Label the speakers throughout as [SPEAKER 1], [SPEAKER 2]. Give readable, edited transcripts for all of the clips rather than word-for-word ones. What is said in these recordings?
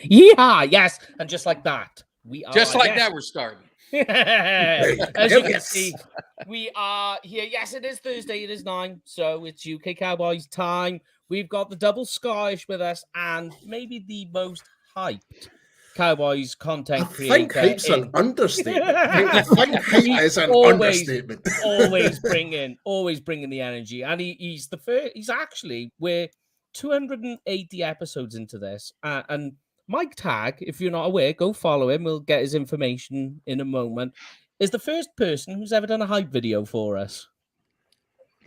[SPEAKER 1] Yeah, yes. And just like that, we are.
[SPEAKER 2] Just like that, we're starting.
[SPEAKER 1] As you can see, we are here. Yes, it is Thursday. It is 9. So it's UK Cowboys time. We've got the double Scottish with us and maybe the most hyped Cowboys content creator.
[SPEAKER 3] I think hype's an understatement. I think hype is an understatement.
[SPEAKER 1] always bringing the energy. And he's the first. He's actually, we're 280 episodes into this. And Mike Tagg, if you're not aware, go follow him. We'll get his information in a moment. Is the first person who's ever done a hype video for us.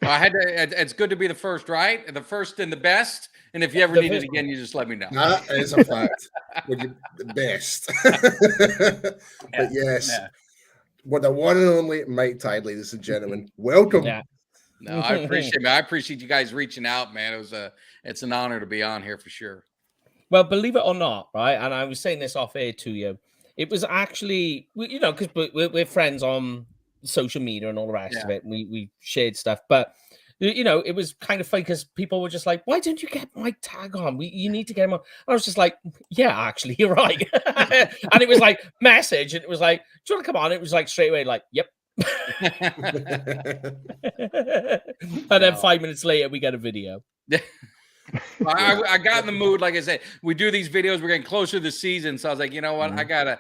[SPEAKER 2] I had to. It's good to be the first, right? The first and the best. And if you ever need it again, you just let me know.
[SPEAKER 3] That is a fact. The best. But yes, with the one and only Mike Tagg, ladies and gentlemen, welcome.
[SPEAKER 1] Yeah.
[SPEAKER 2] No, I appreciate it. I appreciate you guys reaching out, man. It's an honor to be on here for sure.
[SPEAKER 1] Well, believe it or not, right? And I was saying this off air to you. It was actually, because we're friends on social media and all the rest of it. And we shared stuff, but it was kind of funny because people were just like, "Why don't you get Mike Tagg on? You need to get him on." And I was just like, "Yeah, actually, you're right." And it was like message, and it was like, "Do you want to come on?" It was like straight away, like, "Yep." And then 5 minutes later, we get a video.
[SPEAKER 2] I got in the mood. Like I said, we do these videos. We're getting closer to the season, so I was like, you know what? I gotta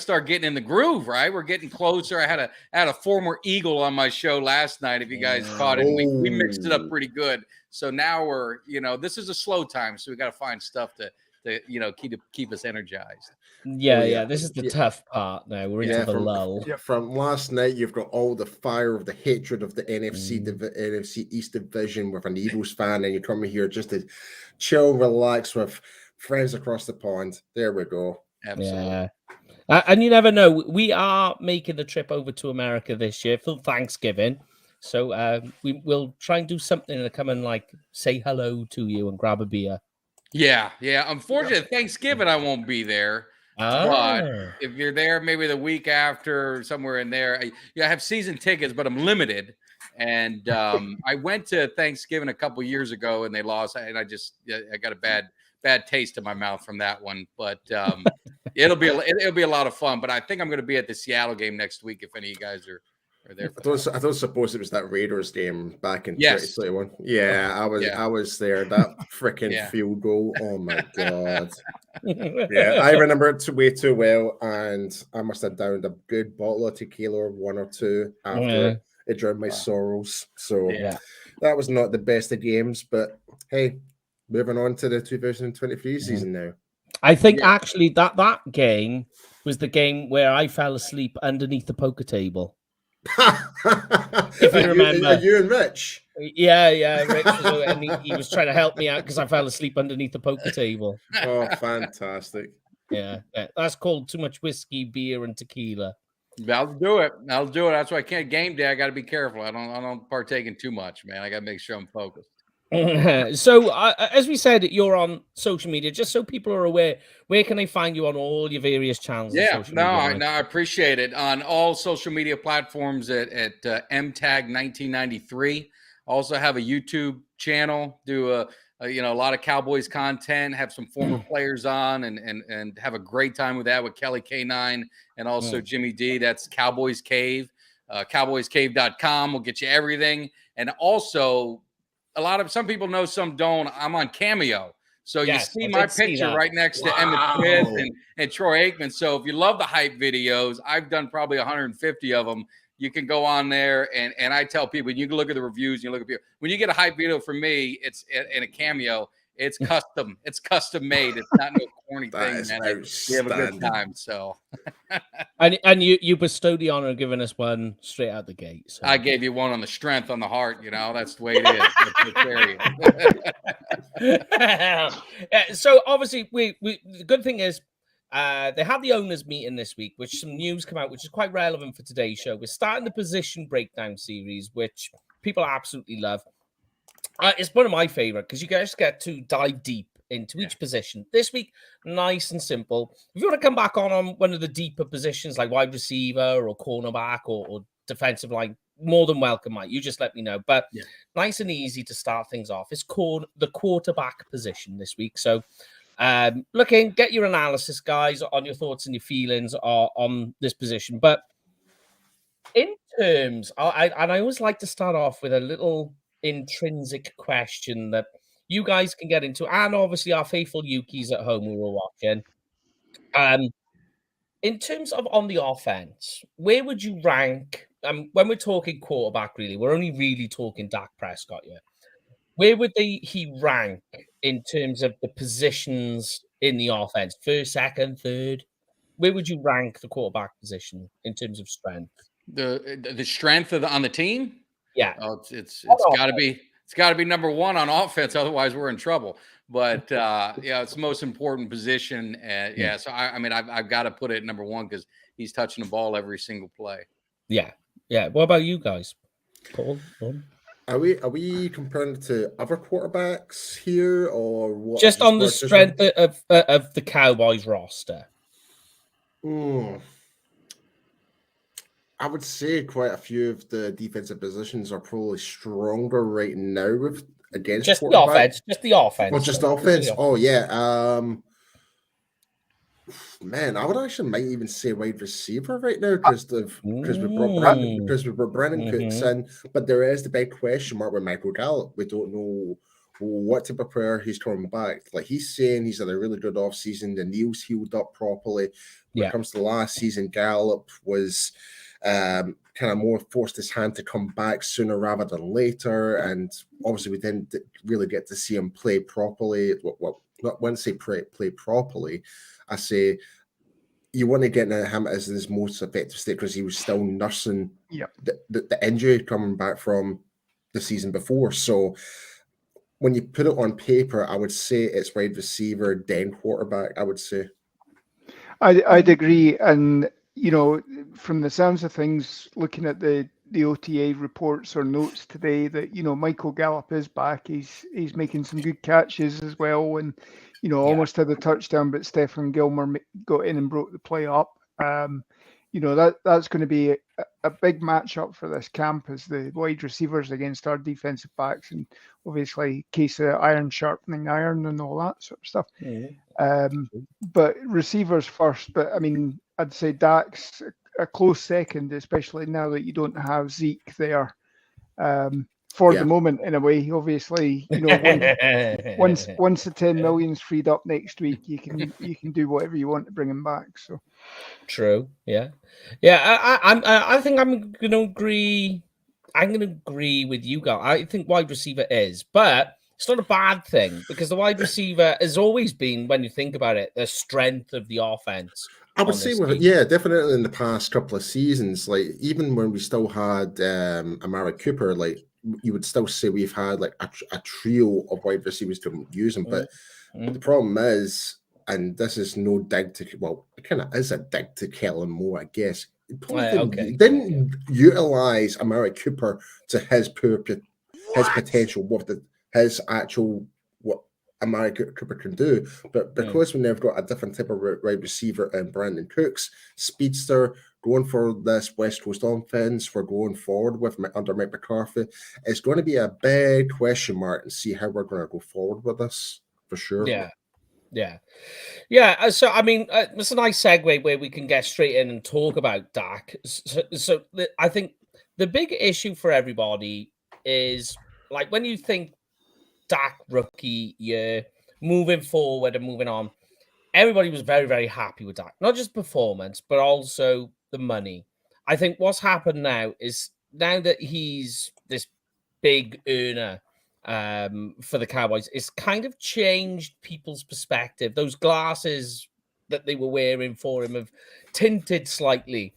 [SPEAKER 2] start getting in the groove. Right, we're getting closer. I had a former Eagle on my show last night. If you guys caught it, we mixed it up pretty good. So now we're this is a slow time, so we got to find stuff to keep us energized.
[SPEAKER 1] Yeah. This is the tough part now. We're into the lull.
[SPEAKER 3] Yeah, from last night, you've got all the fire of the hatred of the NFC East division with an Eagles fan, and you come here just to chill, relax with friends across the pond. There we go.
[SPEAKER 2] Absolutely.
[SPEAKER 1] Yeah. And you never know. We are making the trip over to America this year for Thanksgiving. So we will try and do something to come and say hello to you and grab a beer.
[SPEAKER 2] Yeah. Unfortunately, Thanksgiving I won't be there. But if you're there, maybe the week after, somewhere in there, I have season tickets, but I'm limited. And I went to Thanksgiving a couple years ago, and they lost, and I got a bad taste in my mouth from that one. But it'll be a lot of fun. But I think I'm going to be at the Seattle game next week. If any of you guys are there.
[SPEAKER 3] I don't suppose it was that Raiders game back in 2021. Yeah, I was there. That freaking field goal. Oh my god. Yeah, I remember it way too well, and I must have downed a good bottle of tequila or one or two after it drowned my sorrows. So that was not the best of games, but hey, moving on to the 2023 season now.
[SPEAKER 1] I think actually that game was the game where I fell asleep underneath the poker table. If you remember,
[SPEAKER 3] you and Rich.
[SPEAKER 1] Yeah. Rich was, and he was trying to help me out because I fell asleep underneath the poker table.
[SPEAKER 3] Oh, fantastic!
[SPEAKER 1] Yeah, that's called too much whiskey, beer, and tequila.
[SPEAKER 2] I'll do it. That's why I can't game day. I got to be careful. I don't partake in too much, man. I got to make sure I'm focused.
[SPEAKER 1] So, as we said, you're on social media. Just so people are aware, where can they find you on all your various channels?
[SPEAKER 2] I appreciate it. On all social media platforms at mtag1993. Also have a YouTube channel. Do a lot of Cowboys content. Have some former players on, and have a great time with that with Kelly K9 and also Jimmy D. That's Cowboys Cave. CowboysCave.com will get you everything, and also. Some people know, some don't. I'm on Cameo. So you see my picture right next to Emmitt Smith and Troy Aikman. So if you love the hype videos, I've done probably 150 of them. You can go on there, and I tell people, you can look at the reviews, you look at people. When you get a hype video from me, it's in a Cameo. It's custom. It's custom made. It's not no corny thing, man. We have a good time. So,
[SPEAKER 1] and you bestowed the honor of giving us one straight out the gate. So.
[SPEAKER 2] I gave you one on the strength, on the heart. That's the way it is.
[SPEAKER 1] So obviously, the good thing is they had the owners meeting this week, which some news come out, which is quite relevant for today's show. We're starting the position breakdown series, which people absolutely love. It's one of my favorite because you guys get to dive deep into each position. This week, nice and simple. If you want to come back on one of the deeper positions like wide receiver or cornerback or defensive line, more than welcome, Mike. You just let me know. But nice and easy to start things off. It's called the quarterback position this week. So Get your analysis, guys, on your thoughts and your feelings on this position. But in terms, I always like to start off with a little intrinsic question that you guys can get into, and obviously our faithful Yukis at home who were watching. In terms of on the offense, where would you rank? When we're talking quarterback, really, we're only really talking Dak Prescott yet. Where would he rank in terms of the positions in the offense? First, second, third? Where would you rank the quarterback position in terms of strength?
[SPEAKER 2] The strength on the team?
[SPEAKER 1] Yeah.
[SPEAKER 2] Oh, it's got to be number one on offense. Otherwise, we're in trouble. But yeah, it's the most important position. Yeah. So I've got to put it at number one because he's touching the ball every single play.
[SPEAKER 1] Yeah. Yeah. What about you guys, Paul?
[SPEAKER 3] Are we comparing it to other quarterbacks here, or what?
[SPEAKER 1] Just on the strength of the Cowboys roster?
[SPEAKER 3] I would say quite a few of the defensive positions are probably stronger right now against
[SPEAKER 1] just the offense. Just the offense.
[SPEAKER 3] Oh, just offense. Oh yeah. Man, I would actually might even say wide receiver right now because we brought Brandon Cooks in, but there is the big question mark with Michael Gallup. We don't know what type of player he's coming back. Like he's saying he's had a really good offseason, the knees healed up properly. When it comes to the last season, Gallup was kind of more forced his hand to come back sooner rather than later, and obviously we didn't really get to see him play properly. Well, not when I say play properly, I say you want to get him as his most effective state because he was still nursing the injury coming back from the season before. So when you put it on paper, I would say it's wide receiver, then quarterback, I would say.
[SPEAKER 4] I'd agree. And, from the sounds of things, looking at the OTA reports or notes today that, Michael Gallup is back. He's making some good catches as well. And, almost had a touchdown, but Stephen Gilmore got in and broke the play up. That's going to be a big matchup for this camp as the wide receivers against our defensive backs, and obviously case of iron sharpening iron and all that sort of stuff. But receivers first. But I'd say Dak's a close second, especially now that you don't have Zeke there. For the moment, in a way, obviously, once the 10 million's freed up next week, you can do whatever you want to bring him back. So
[SPEAKER 1] true, yeah. I think I'm going to agree. I'm going to agree with you guys. I think wide receiver is, but it's not a bad thing because the wide receiver has always been, when you think about it, the strength of the offense.
[SPEAKER 3] I would say, definitely in the past couple of seasons, like even when we still had Amari Cooper, like you would still say we've had like a trio of wide receivers to use them. But the problem is, and this is no dig to, well, it kind of is a dig to Kellen Moore, I guess. Didn't utilize Amari Cooper to his potential, his actual what Amari Cooper can do. But because we now have got a different type of wide receiver in Brandon Cooks, speedster, going for this West Coast offense, we're going forward with under Mike McCarthy. It's going to be a big question mark and see how we're going to go forward with this for sure.
[SPEAKER 1] Yeah. So it's a nice segue where we can get straight in and talk about Dak. So I think the big issue for everybody is like when you think Dak rookie year, moving forward and moving on, everybody was very, very happy with Dak. Not just performance, but also the money. I think what's happened now is now that he's this big earner for the Cowboys, it's kind of changed people's perspective. Those glasses that they were wearing for him have tinted slightly.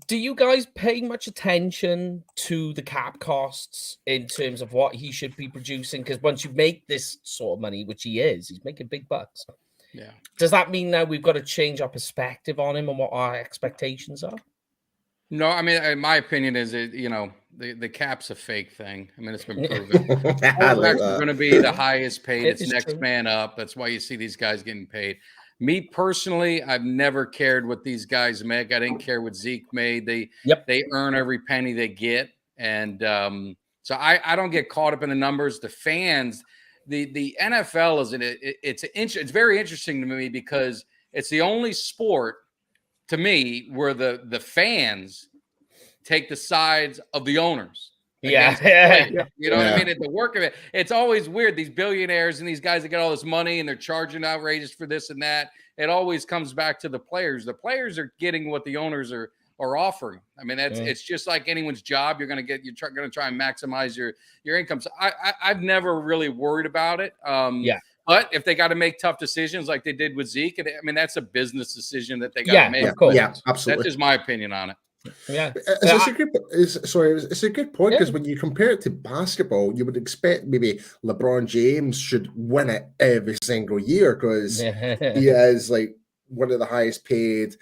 [SPEAKER 1] Do you guys pay much attention to the cap costs in terms of what he should be producing? Because once you make this sort of money, which he's making big bucks.
[SPEAKER 2] Yeah.
[SPEAKER 1] Does that mean now we've got to change our perspective on him and what our expectations are?
[SPEAKER 2] No, my opinion is the cap's a fake thing. It's been proven. Quarterbacks are going to be the highest paid. It's next man up. That's why you see these guys getting paid. Me personally, I've never cared what these guys make. I didn't care what Zeke made. They earn every penny they get. And so I don't get caught up in the numbers. The fans, the NFL it's very interesting to me because it's the only sport to me where the fans take the sides of the owners.
[SPEAKER 1] Yeah.
[SPEAKER 2] You know what I mean? At the work of it, it's always weird. These billionaires and these guys that get all this money and they're charging outrageous for this and that. It always comes back to the players. The players are getting what the owners are offering. I mean, it's just like anyone's job. You're going to try and maximize your income. So I've never really worried about it. But if they got to make tough decisions like they did with Zeke, I mean, that's a business decision that they got to make.
[SPEAKER 3] Of course. Yeah, absolutely.
[SPEAKER 2] That's just my opinion on it.
[SPEAKER 1] Yeah,
[SPEAKER 3] it's a good point because when you compare it to basketball, you would expect maybe LeBron James should win it every single year because he is like one of the highest paid.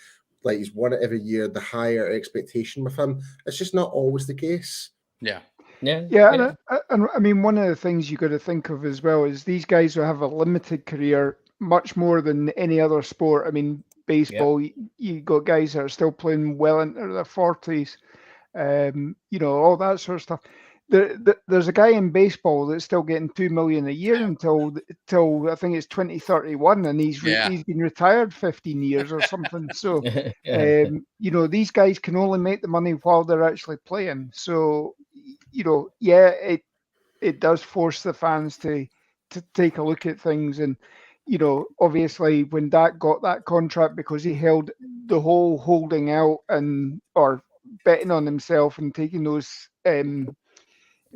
[SPEAKER 3] Like he's won it every year. The higher expectation with him, it's just not always the case.
[SPEAKER 2] Yeah.
[SPEAKER 4] And I mean, one of the things you got to think of as well is these guys who have a limited career, much more than any other sport. I mean, baseball, you got guys that are still playing well into their 40s, all that sort of stuff. There's a guy in baseball that's still getting $2 million a year until I think it's 2031, and he's been retired 15 years or something. So, these guys can only make the money while they're actually playing. So, it does force the fans to take a look at things. And obviously when Dak got that contract, because he held the whole holding out or betting on himself and taking those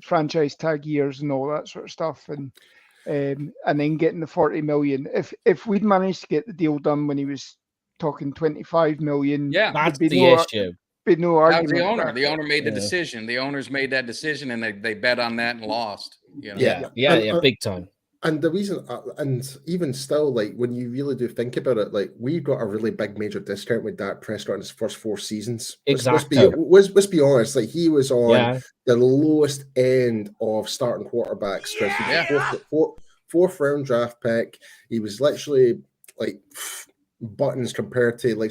[SPEAKER 4] franchise tag years and all that sort of stuff, and then getting the 40 million. If we'd managed to get the deal done when he was talking 25 million,
[SPEAKER 1] that's the issue.
[SPEAKER 4] Be no argument.
[SPEAKER 2] That was the owner. The owner made the decision. The owners made that decision, and they bet on that and lost.
[SPEAKER 1] Big time.
[SPEAKER 3] And the reason, and even still, like when you really do think about it, like we got a really big major discount with Dak Prescott in his first 4 seasons.
[SPEAKER 1] Exactly.
[SPEAKER 3] Let's be honest. Like he was on the lowest end of starting quarterbacks. Fourth round draft pick. He was literally like buttons compared to like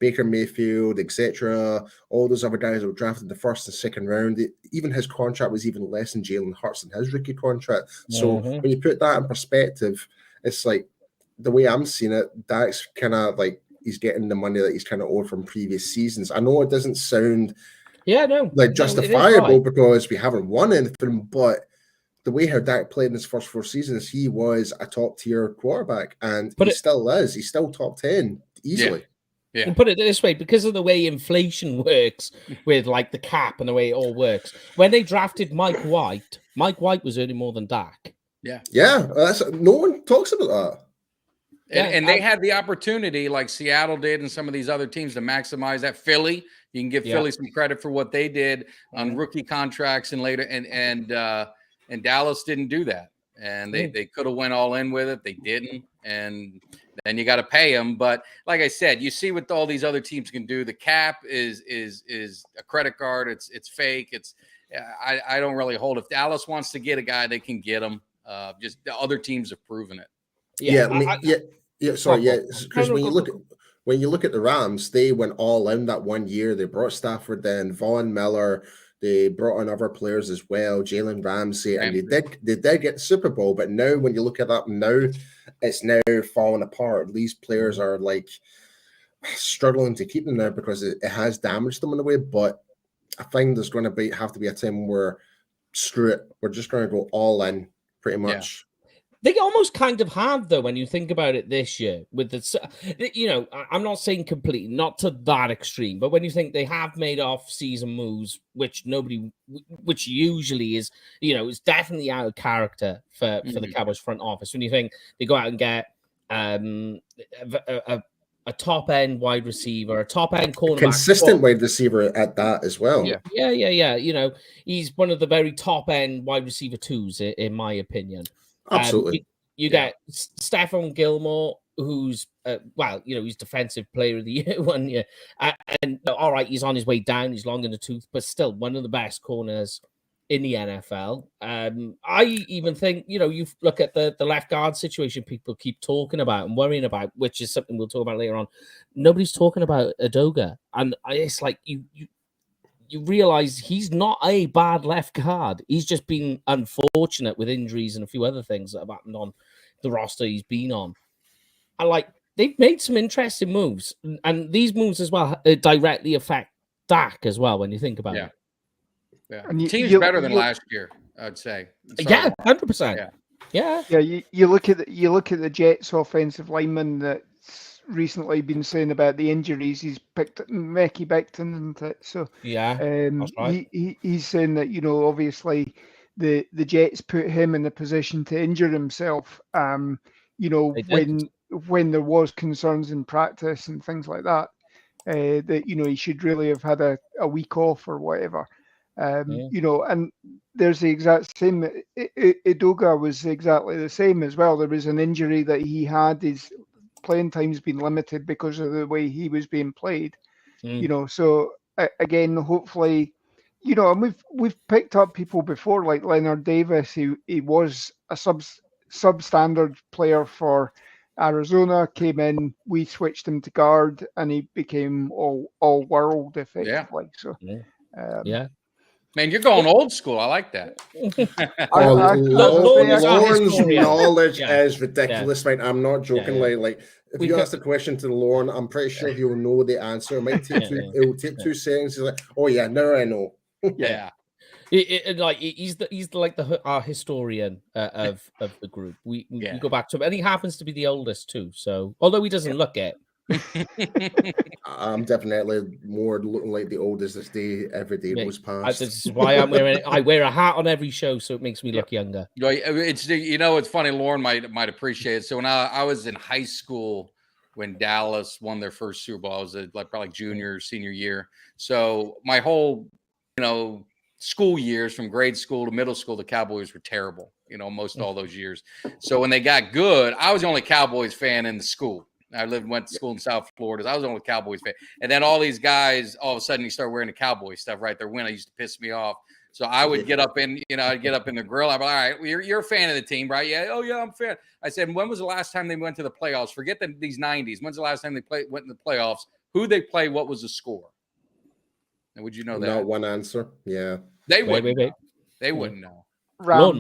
[SPEAKER 3] Baker Mayfield, etc. All those other guys that were drafted in the first and second round. Even his contract was even less than Jalen Hurts in his rookie contract. So when you put that in perspective, it's like the way I'm seeing it, that's kind of like he's getting the money that he's kind of owed from previous seasons. I know it doesn't sound justifiable because we haven't won anything, but the way how Dak played in his first 4 seasons, he was a top tier quarterback, and he still is. He's still top 10 easily.
[SPEAKER 2] Yeah.
[SPEAKER 1] And put it this way, because of the way inflation works with like the cap and the way it all works, when they drafted Mike White was earning more than Dak.
[SPEAKER 3] Yeah, no one talks about that.
[SPEAKER 2] And they had the opportunity, like Seattle did, and some of these other teams, to maximize that. Philly, you can give Philly some credit for what they did on rookie contracts and later, and Dallas didn't do that, and they could have went all in with it. They didn't, and then you got to pay them. But like I said, you see what all these other teams can do. The cap is a credit card. It's fake. I don't really hold. If Dallas wants to get a guy, they can get him. Just the other teams have proven it.
[SPEAKER 3] Because when you look at the Rams, they went all in that 1 year. They brought Stafford in, Von Miller. They brought in other players as well, Jalen Ramsey, and they did get the Super Bowl. But now, when you look at that now, it's now falling apart. These players are like struggling to keep them there because it has damaged them in a way. But I think there's going to have to be a time where screw it, we're just going to go all in, pretty much.
[SPEAKER 1] They almost kind of have, though, when you think about it this year. With I'm not saying completely, not to that extreme, but when you think they have made off-season moves, which usually is, is definitely out of character for the Cowboys front office. When you think they go out and get a top-end wide receiver, a top-end cornerback.
[SPEAKER 3] Consistent wide receiver at that as well.
[SPEAKER 1] Yeah. He's one of the very top-end wide receiver twos, in my opinion.
[SPEAKER 3] Absolutely.
[SPEAKER 1] You get Stephon Gilmore, who's he's defensive player of the year 1 year, and all right, he's on his way down. He's long in the tooth, but still one of the best corners in the NFL. I even think you look at the left guard situation people keep talking about and worrying about, which is something we'll talk about later on. Nobody's talking about Adoga, and it's like you realize he's not a bad left guard. He's just been unfortunate with injuries and a few other things that have happened on the roster he's been on. And like, they've made some interesting moves, and these moves as well directly affect Dak as well when you think about it.
[SPEAKER 2] Yeah, and the team's better than last year, I'd say.
[SPEAKER 1] Yeah, 100%. Yeah.
[SPEAKER 4] You look at the Jets' offensive lineman that's recently been saying about the injuries. He's picked Mekhi Becton, isn't it? So
[SPEAKER 1] that's right.
[SPEAKER 4] He's saying that obviously the Jets put him in the position to injure himself. When there was concerns in practice and things like that, that he should really have had a week off or whatever. And there's the exact same. Edoga was exactly the same as well. There was an injury that he had. His playing time's been limited because of the way he was being played. So again, hopefully, and we've picked up people before like Leonard Davis. He was a substandard player for Arizona, came in, we switched him to guard, and he became all world effectively. So
[SPEAKER 2] Man, you're going old school. I like that.
[SPEAKER 3] Lauren's knowledge is ridiculous, mate. I'm not joking. Like if you ask the question to Lauren, I'm pretty sure he'll know the answer. It might take it will take 2 seconds. He's like, oh yeah, now I know.
[SPEAKER 1] He's our historian of the group. We go back to him, and he happens to be the oldest too. So although he doesn't look it.
[SPEAKER 3] I'm definitely more looking like the oldest this day every day goes past.
[SPEAKER 1] This is why I wear a hat on every show, so it makes me look younger.
[SPEAKER 2] It's it's funny. Lauren might appreciate it. So when I was in high school, when Dallas won their first Super Bowl, I was probably junior, senior year. So my whole school years, from grade school to middle school, the Cowboys were terrible. Most all those years. So when they got good, I was the only Cowboys fan in the school. I went to school in South Florida. So I was the only Cowboys fan. And then all these guys, all of a sudden, you start wearing the Cowboy stuff, right? Their win used to piss me off. So I would get up in, I'd get up in the grill. I'd be like, all right, you're a fan of the team, right? Yeah. Oh, yeah, I'm a fan. I said, when was the last time they went to the playoffs? Forget these 90s. When's the last time they went in the playoffs? Who they play? What was the score? And would you know that?
[SPEAKER 3] Not one answer. Yeah.
[SPEAKER 2] They wouldn't know. They wouldn't know.
[SPEAKER 4] Rams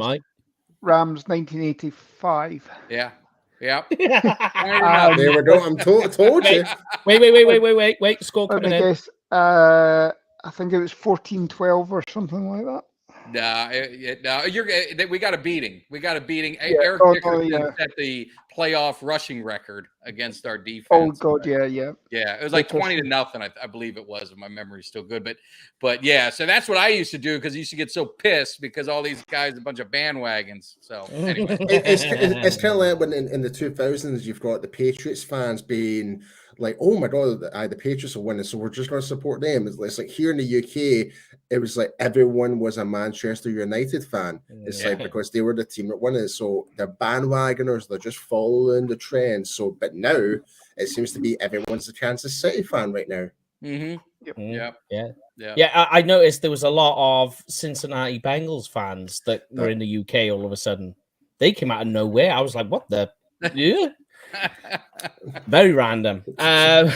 [SPEAKER 4] 1985.
[SPEAKER 2] Yeah. Yeah.
[SPEAKER 3] There we go. I'm told you.
[SPEAKER 1] Wait. Score coming in.
[SPEAKER 4] I think it was 14-12 or something like that.
[SPEAKER 2] We got a beating.
[SPEAKER 4] Yeah.
[SPEAKER 2] Eric Dickerson set the playoff rushing record against our defense.
[SPEAKER 4] Oh God, yeah.
[SPEAKER 2] Yeah, it was like 20-0, I believe it was, if my memory's still good. But yeah, so that's what I used to do, because I used to get so pissed because all these guys are a bunch of bandwagons. So anyway,
[SPEAKER 3] it's kind of like when in the 2000s you've got the Patriots fans being like, oh my God, the Patriots are winning, so we're just going to support them. It's like here in the UK, it was like everyone was a Manchester United fan. It's like because they were the team that won it, so they're bandwagoners. They're just following the trend. So, but now it seems to be everyone's a Kansas City fan right now.
[SPEAKER 1] Yeah. I noticed there was a lot of Cincinnati Bengals fans that were in the UK all of a sudden. They came out of nowhere. I was like, what the? Yeah. Very random. So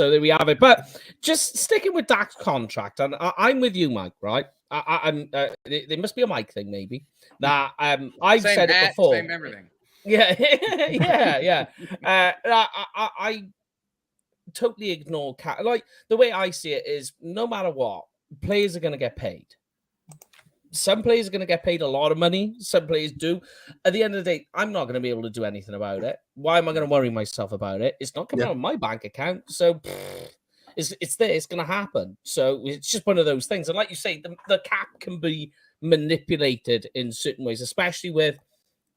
[SPEAKER 1] there we have it. But just sticking with Dak's contract, and I'm with you, Mike, right? There must be a Mike thing, maybe. That I've
[SPEAKER 2] same
[SPEAKER 1] said
[SPEAKER 2] hat,
[SPEAKER 1] it before.
[SPEAKER 2] Same everything.
[SPEAKER 1] Yeah. I totally ignore like the way I see it is, no matter what, players are going to get paid. Some players are going to get paid a lot of money. Some players do. At the end of the day, I'm not going to be able to do anything about it. Why am I going to worry myself about it? It's not coming out of my bank account. So it's there. It's going to happen. So it's just one of those things. And like you say, the cap can be manipulated in certain ways, especially with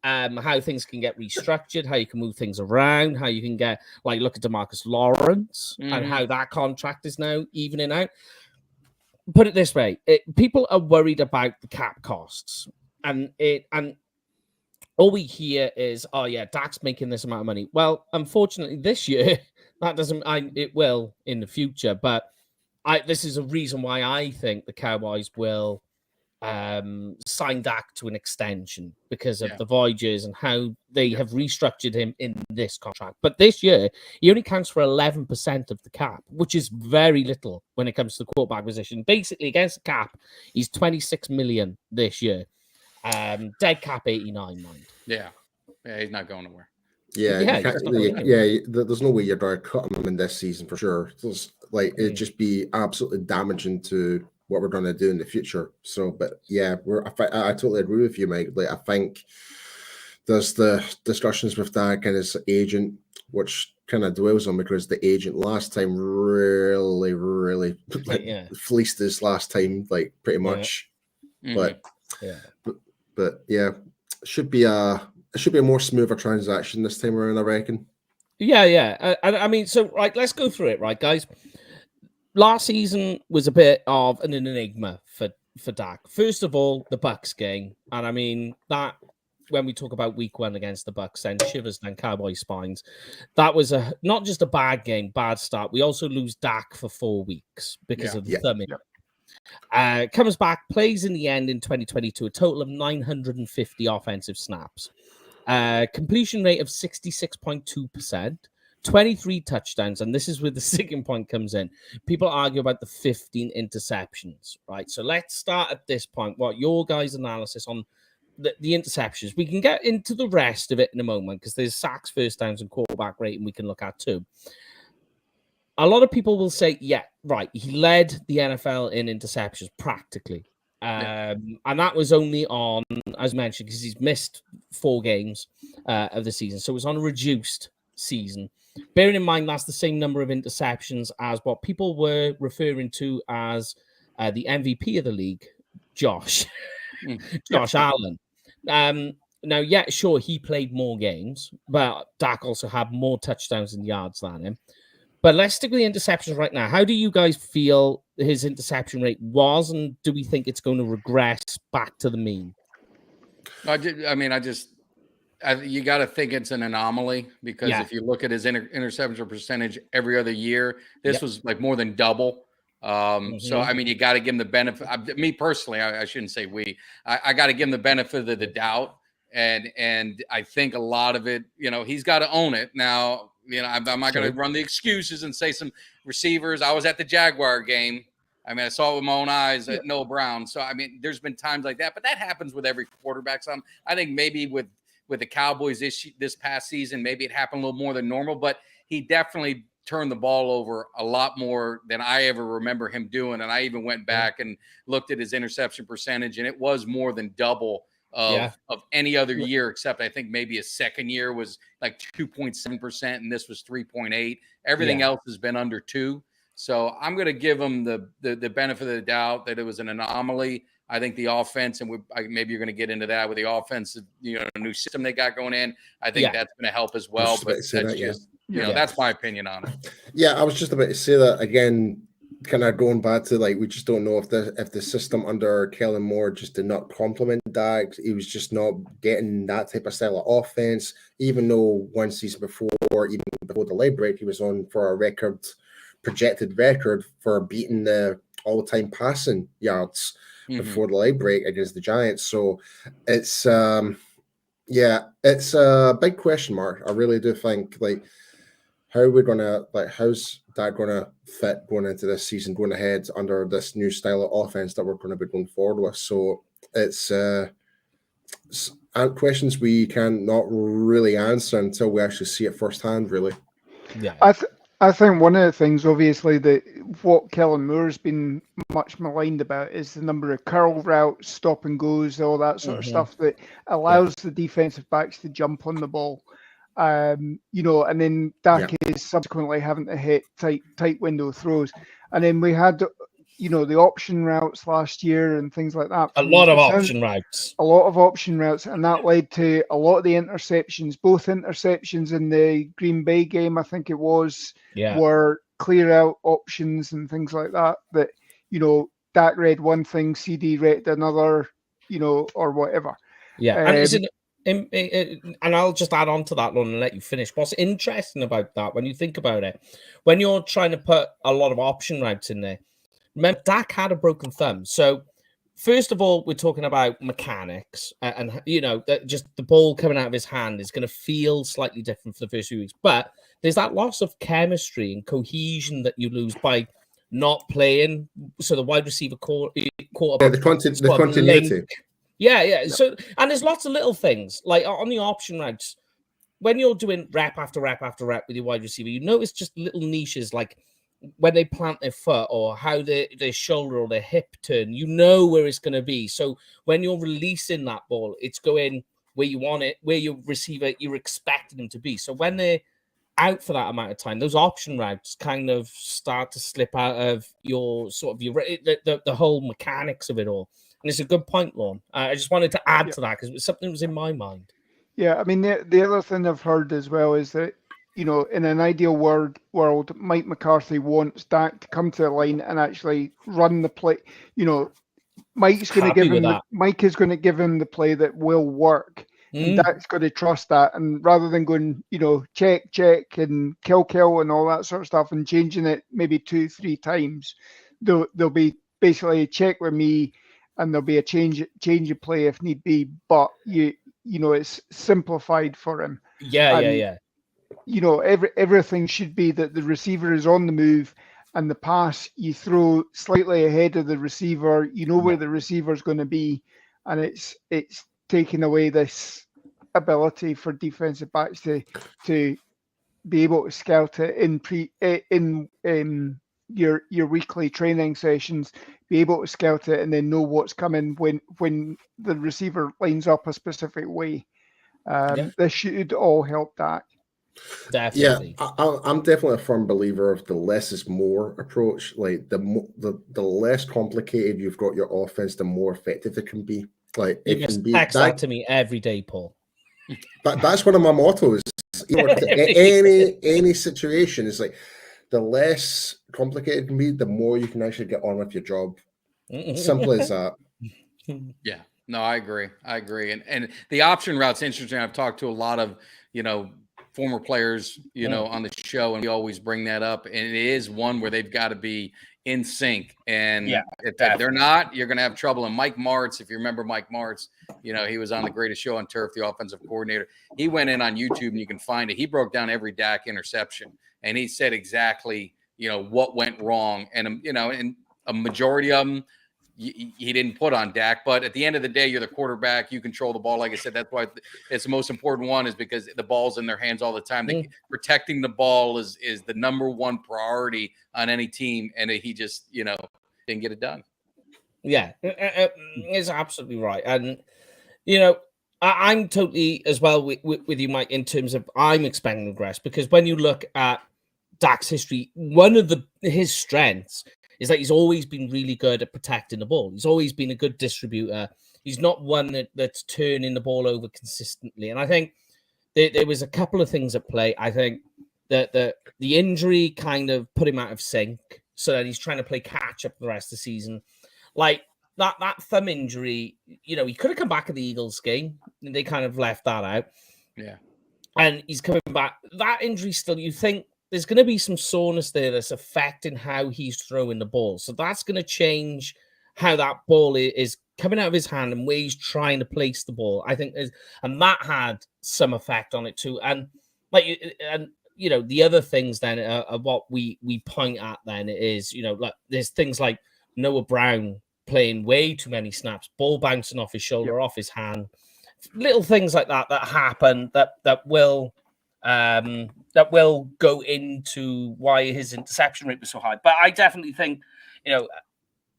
[SPEAKER 1] how things can get restructured, how you can move things around, how you can get, like, look at DeMarcus Lawrence and how that contract is now evening out. Put it this way, people are worried about the cap costs, and all we hear is, oh yeah, Dak's making this amount of money. Well, unfortunately, this year that doesn't. It will in the future, but this is a reason why I think the Cowboys will signed Dak to an extension because of the Voyagers and how they have restructured him in this contract. But this year, he only counts for 11% of the cap, which is very little when it comes to the quarterback position. Basically, against the cap, he's 26 million this year. Dead cap 89, mind.
[SPEAKER 2] Yeah, he's not going nowhere.
[SPEAKER 3] Yeah, there's no way you're going to cut him in this season for sure. It'd just be absolutely damaging to what we're going to do in the future. So, but yeah, I totally agree with you, Mike. Like, I think there's the discussions with Dak and his agent, which kind of dwells on because the agent last time really fleeced us last time, like pretty much. But yeah, it should be a more smoother transaction this time around, I reckon.
[SPEAKER 1] Yeah. I mean, so right, let's go through it, right, guys. Last season was a bit of an enigma for Dak. First of all, the Bucks game, and I mean that when we talk about week 1 against the Bucks, then shivers down Cowboy spines. That was not just a bad game, bad start. We also lose Dak for 4 weeks because of the thumb injury. Comes back, plays in the end in 2022, a total of 950 offensive snaps, completion rate of 66.2%. 23 touchdowns, and this is where the sticking point comes in. People argue about the 15 interceptions, right? So let's start at this point. What your guys' analysis on the interceptions? We can get into the rest of it in a moment because there's sacks, first downs, and quarterback rating we can look at too. A lot of people will say, yeah, right, he led the NFL in interceptions practically. And that was only on, as mentioned, because he's missed 4 games of the season. So it was on a reduced season. Bearing in mind that's the same number of interceptions as what people were referring to as the MVP of the league, Josh Allen. Now, sure, he played more games, but Dak also had more touchdowns and yards than him. But let's stick with the interceptions right now. How do you guys feel his interception rate was, and do we think it's going to regress back to the mean?
[SPEAKER 2] You got to think it's an anomaly because if you look at his interception percentage every other year, this was like more than double. So, I mean, you got to give him the benefit. Me personally, I shouldn't say we. I got to give him the benefit of the doubt. And I think a lot of it, he's got to own it. Now, I'm not going to run the excuses and say some receivers. I was at the Jaguar game. I mean, I saw it with my own eyes at Noah Brown. So, I mean, there's been times like that, but that happens with every quarterback. So I think maybe with the Cowboys this past season, maybe it happened a little more than normal, but he definitely turned the ball over a lot more than I ever remember him doing. And I even went back and looked at his interception percentage, and it was more than double of any other year, except I think maybe his second year was like 2.7%, and this was 3.8. Everything else has been under 2. So I'm going to give him the benefit of the doubt that it was an anomaly. I think the offense, and maybe you're going to get into that with the offensive, new system they got going in. I think that's going to help as well. But that's that's my opinion on it.
[SPEAKER 3] Yeah, I was just about to say that again. Kind of going back to we just don't know if the system under Kellen Moore just did not complement Dak. He was just not getting that type of style of offense. Even though one season before, even before the late break, he was on for a projected record for beating the all-time passing yards before the late break against the Giants. So it's it's a big question mark. I really do think how's that gonna fit going into this season, going ahead under this new style of offense that we're going to be going forward with. So it's questions we can not really answer until we actually see it firsthand, really.
[SPEAKER 4] Yeah. I think one of the things, obviously, that what Kellen Moore's been much maligned about is the number of curl routes, stop and goes, all that sort of stuff that allows the defensive backs to jump on the ball. And then Dak is subsequently having to hit tight window throws. And then we had, the option routes last year and things like that.
[SPEAKER 1] A lot of option routes,
[SPEAKER 4] and that led to a lot of the interceptions. Both interceptions in the Green Bay game, I think it was, were clear out options and things like that. That Dak read one thing, CD read another, or whatever.
[SPEAKER 1] Yeah, and I'll just add on to that, Lon, and let you finish. What's interesting about that, when you think about it, when you're trying to put a lot of option routes in there, remember, Dak had a broken thumb. So first of all, we're talking about mechanics, and that just the ball coming out of his hand is going to feel slightly different for the first few weeks. But there's that loss of chemistry and cohesion that you lose by not playing. So the wide receiver quarterback,
[SPEAKER 3] the continuity.
[SPEAKER 1] Yeah. So, and there's lots of little things like on the option routes when you're doing rep after rep after rep with your wide receiver, you notice just little niches like when they plant their foot or how their shoulder or their hip turn, you know where it's going to be. So when you're releasing that ball, it's going where you want it, where your receiver, you're expecting them to be. So when they're out for that amount of time, those option routes kind of start to slip out of your sort of the whole mechanics of it all. And it's a good point, Lorne. I just wanted to add to that because it was something that was in my mind.
[SPEAKER 4] Yeah, I mean, the other thing I've heard as well is that, in an ideal world, Mike McCarthy wants Dak to come to the line and actually run the play. Mike is going to give him the play that will work. And Dak's going to trust that. And rather than going, check, and kill, and all that sort of stuff and changing it maybe 2-3 times, there'll be basically a check with me and there'll be a change of play if need be. But it's simplified for him.
[SPEAKER 1] Yeah.
[SPEAKER 4] Everything should be that the receiver is on the move and the pass you throw slightly ahead of the receiver, where the receiver is going to be, and it's taking away this ability for defensive backs to be able to scout it in your weekly training sessions, be able to scout it and then know what's coming when the receiver lines up a specific way. This should all help that.
[SPEAKER 1] Definitely.
[SPEAKER 3] Yeah, I'm definitely a firm believer of the less is more approach. Like the less complicated you've got your offense, the more effective it can be. Like
[SPEAKER 1] you just text that to me every day, Paul.
[SPEAKER 3] That's one of my mottos. Any situation is like the less complicated it can be, the more you can actually get on with your job. Simple as that.
[SPEAKER 2] Yeah. No, I agree. And the option route's interesting. I've talked to a lot of, former players, on the show, and we always bring that up. And it is one where they've got to be in sync. And if they're not, you're going to have trouble. And Mike Martz, if you remember Mike Martz, he was on The Greatest Show on Turf, the offensive coordinator. He went in on YouTube and you can find it. He broke down every Dak interception and he said exactly, what went wrong. And, and a majority of them, he didn't put on Dak, but at the end of the day, you're the quarterback. You control the ball. Like I said, that's why it's the most important one is because the ball's in their hands all the time. Protecting the ball is the number one priority on any team. And he just, didn't get it done.
[SPEAKER 1] Yeah, it's absolutely right. And, I'm totally as well with you, Mike, in terms of I'm expecting regress because when you look at Dak's history, one of his strengths is that he's always been really good at protecting the ball. He's always been a good distributor. He's not one that's turning the ball over consistently. And I think there was a couple of things at play. I think that the injury kind of put him out of sync, so that he's trying to play catch up the rest of the season. Like that thumb injury, he could have come back at the Eagles game, and they kind of left that out.
[SPEAKER 2] Yeah.
[SPEAKER 1] And he's coming back. That injury still, you think, there's going to be some soreness there that's affecting how he's throwing the ball. So that's going to change how that ball is coming out of his hand and where he's trying to place the ball. I think and that had some effect on it too. And the other things then are what we point at then is, like there's things like Noah Brown playing way too many snaps, ball bouncing off his shoulder, off his hand, little things like that happen that will go into why his interception rate was so high. But I definitely think,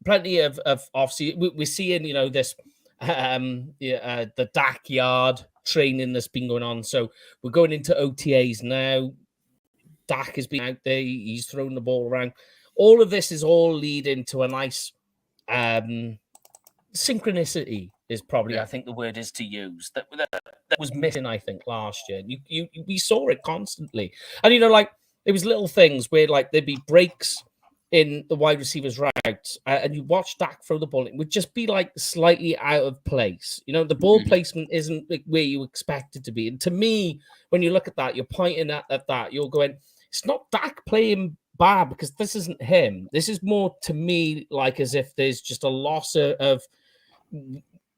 [SPEAKER 1] plenty of obviously we're seeing, this the Dak yard training that's been going on. So we're going into OTAs now. Dak has been out there. He's throwing the ball around. All of this is all leading to a nice synchronicity is probably, I think the word is to use, that was missing, I think, last year. We saw it constantly. And, it was little things where, like, there'd be breaks in the wide receivers' routes, and you watch Dak throw the ball. It would just be, like, slightly out of place. The ball placement isn't like where you expect it to be. And to me, when you look at that, you're pointing at that. You're going, it's not Dak playing bad because this isn't him. This is more, to me, like as if there's just a loss of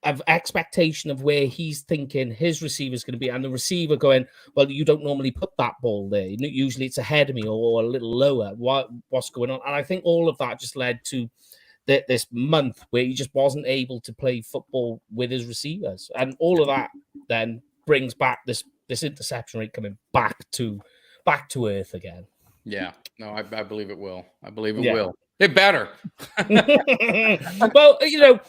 [SPEAKER 1] of expectation of where he's thinking his receiver is going to be, and the receiver going, well, you don't normally put that ball there. Usually it's ahead of me or a little lower. What's going on? And I think all of that just led to this month where he just wasn't able to play football with his receivers. And all of that then brings back this interception rate coming back to earth again.
[SPEAKER 2] Yeah, no, I believe it will. I believe it will. It better.
[SPEAKER 1] Well,
[SPEAKER 4] it'll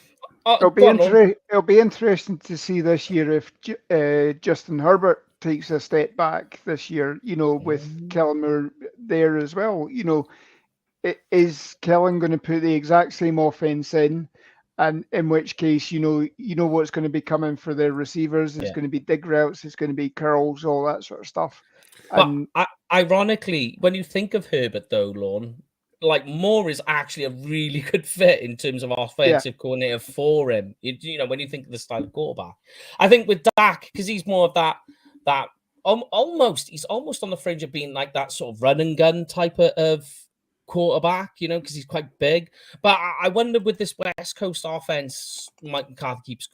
[SPEAKER 4] be interesting to see this year if Justin Herbert takes a step back this year, with Kellen Moore there as well. Is Kellen going to put the exact same offense in? And in which case, what's going to be coming for their receivers. It's going to be dig routes. It's going to be curls, all that sort of stuff.
[SPEAKER 1] But ironically, when you think of Herbert, though, Lorne, like Moore is actually a really good fit in terms of offensive coordinator for him. When you think of the style of quarterback, I think with Dak, because he's more of that he's almost on the fringe of being like that sort of run and gun type of quarterback, because he's quite big. But I wonder with this West Coast offense, Mike McCarthy keeps,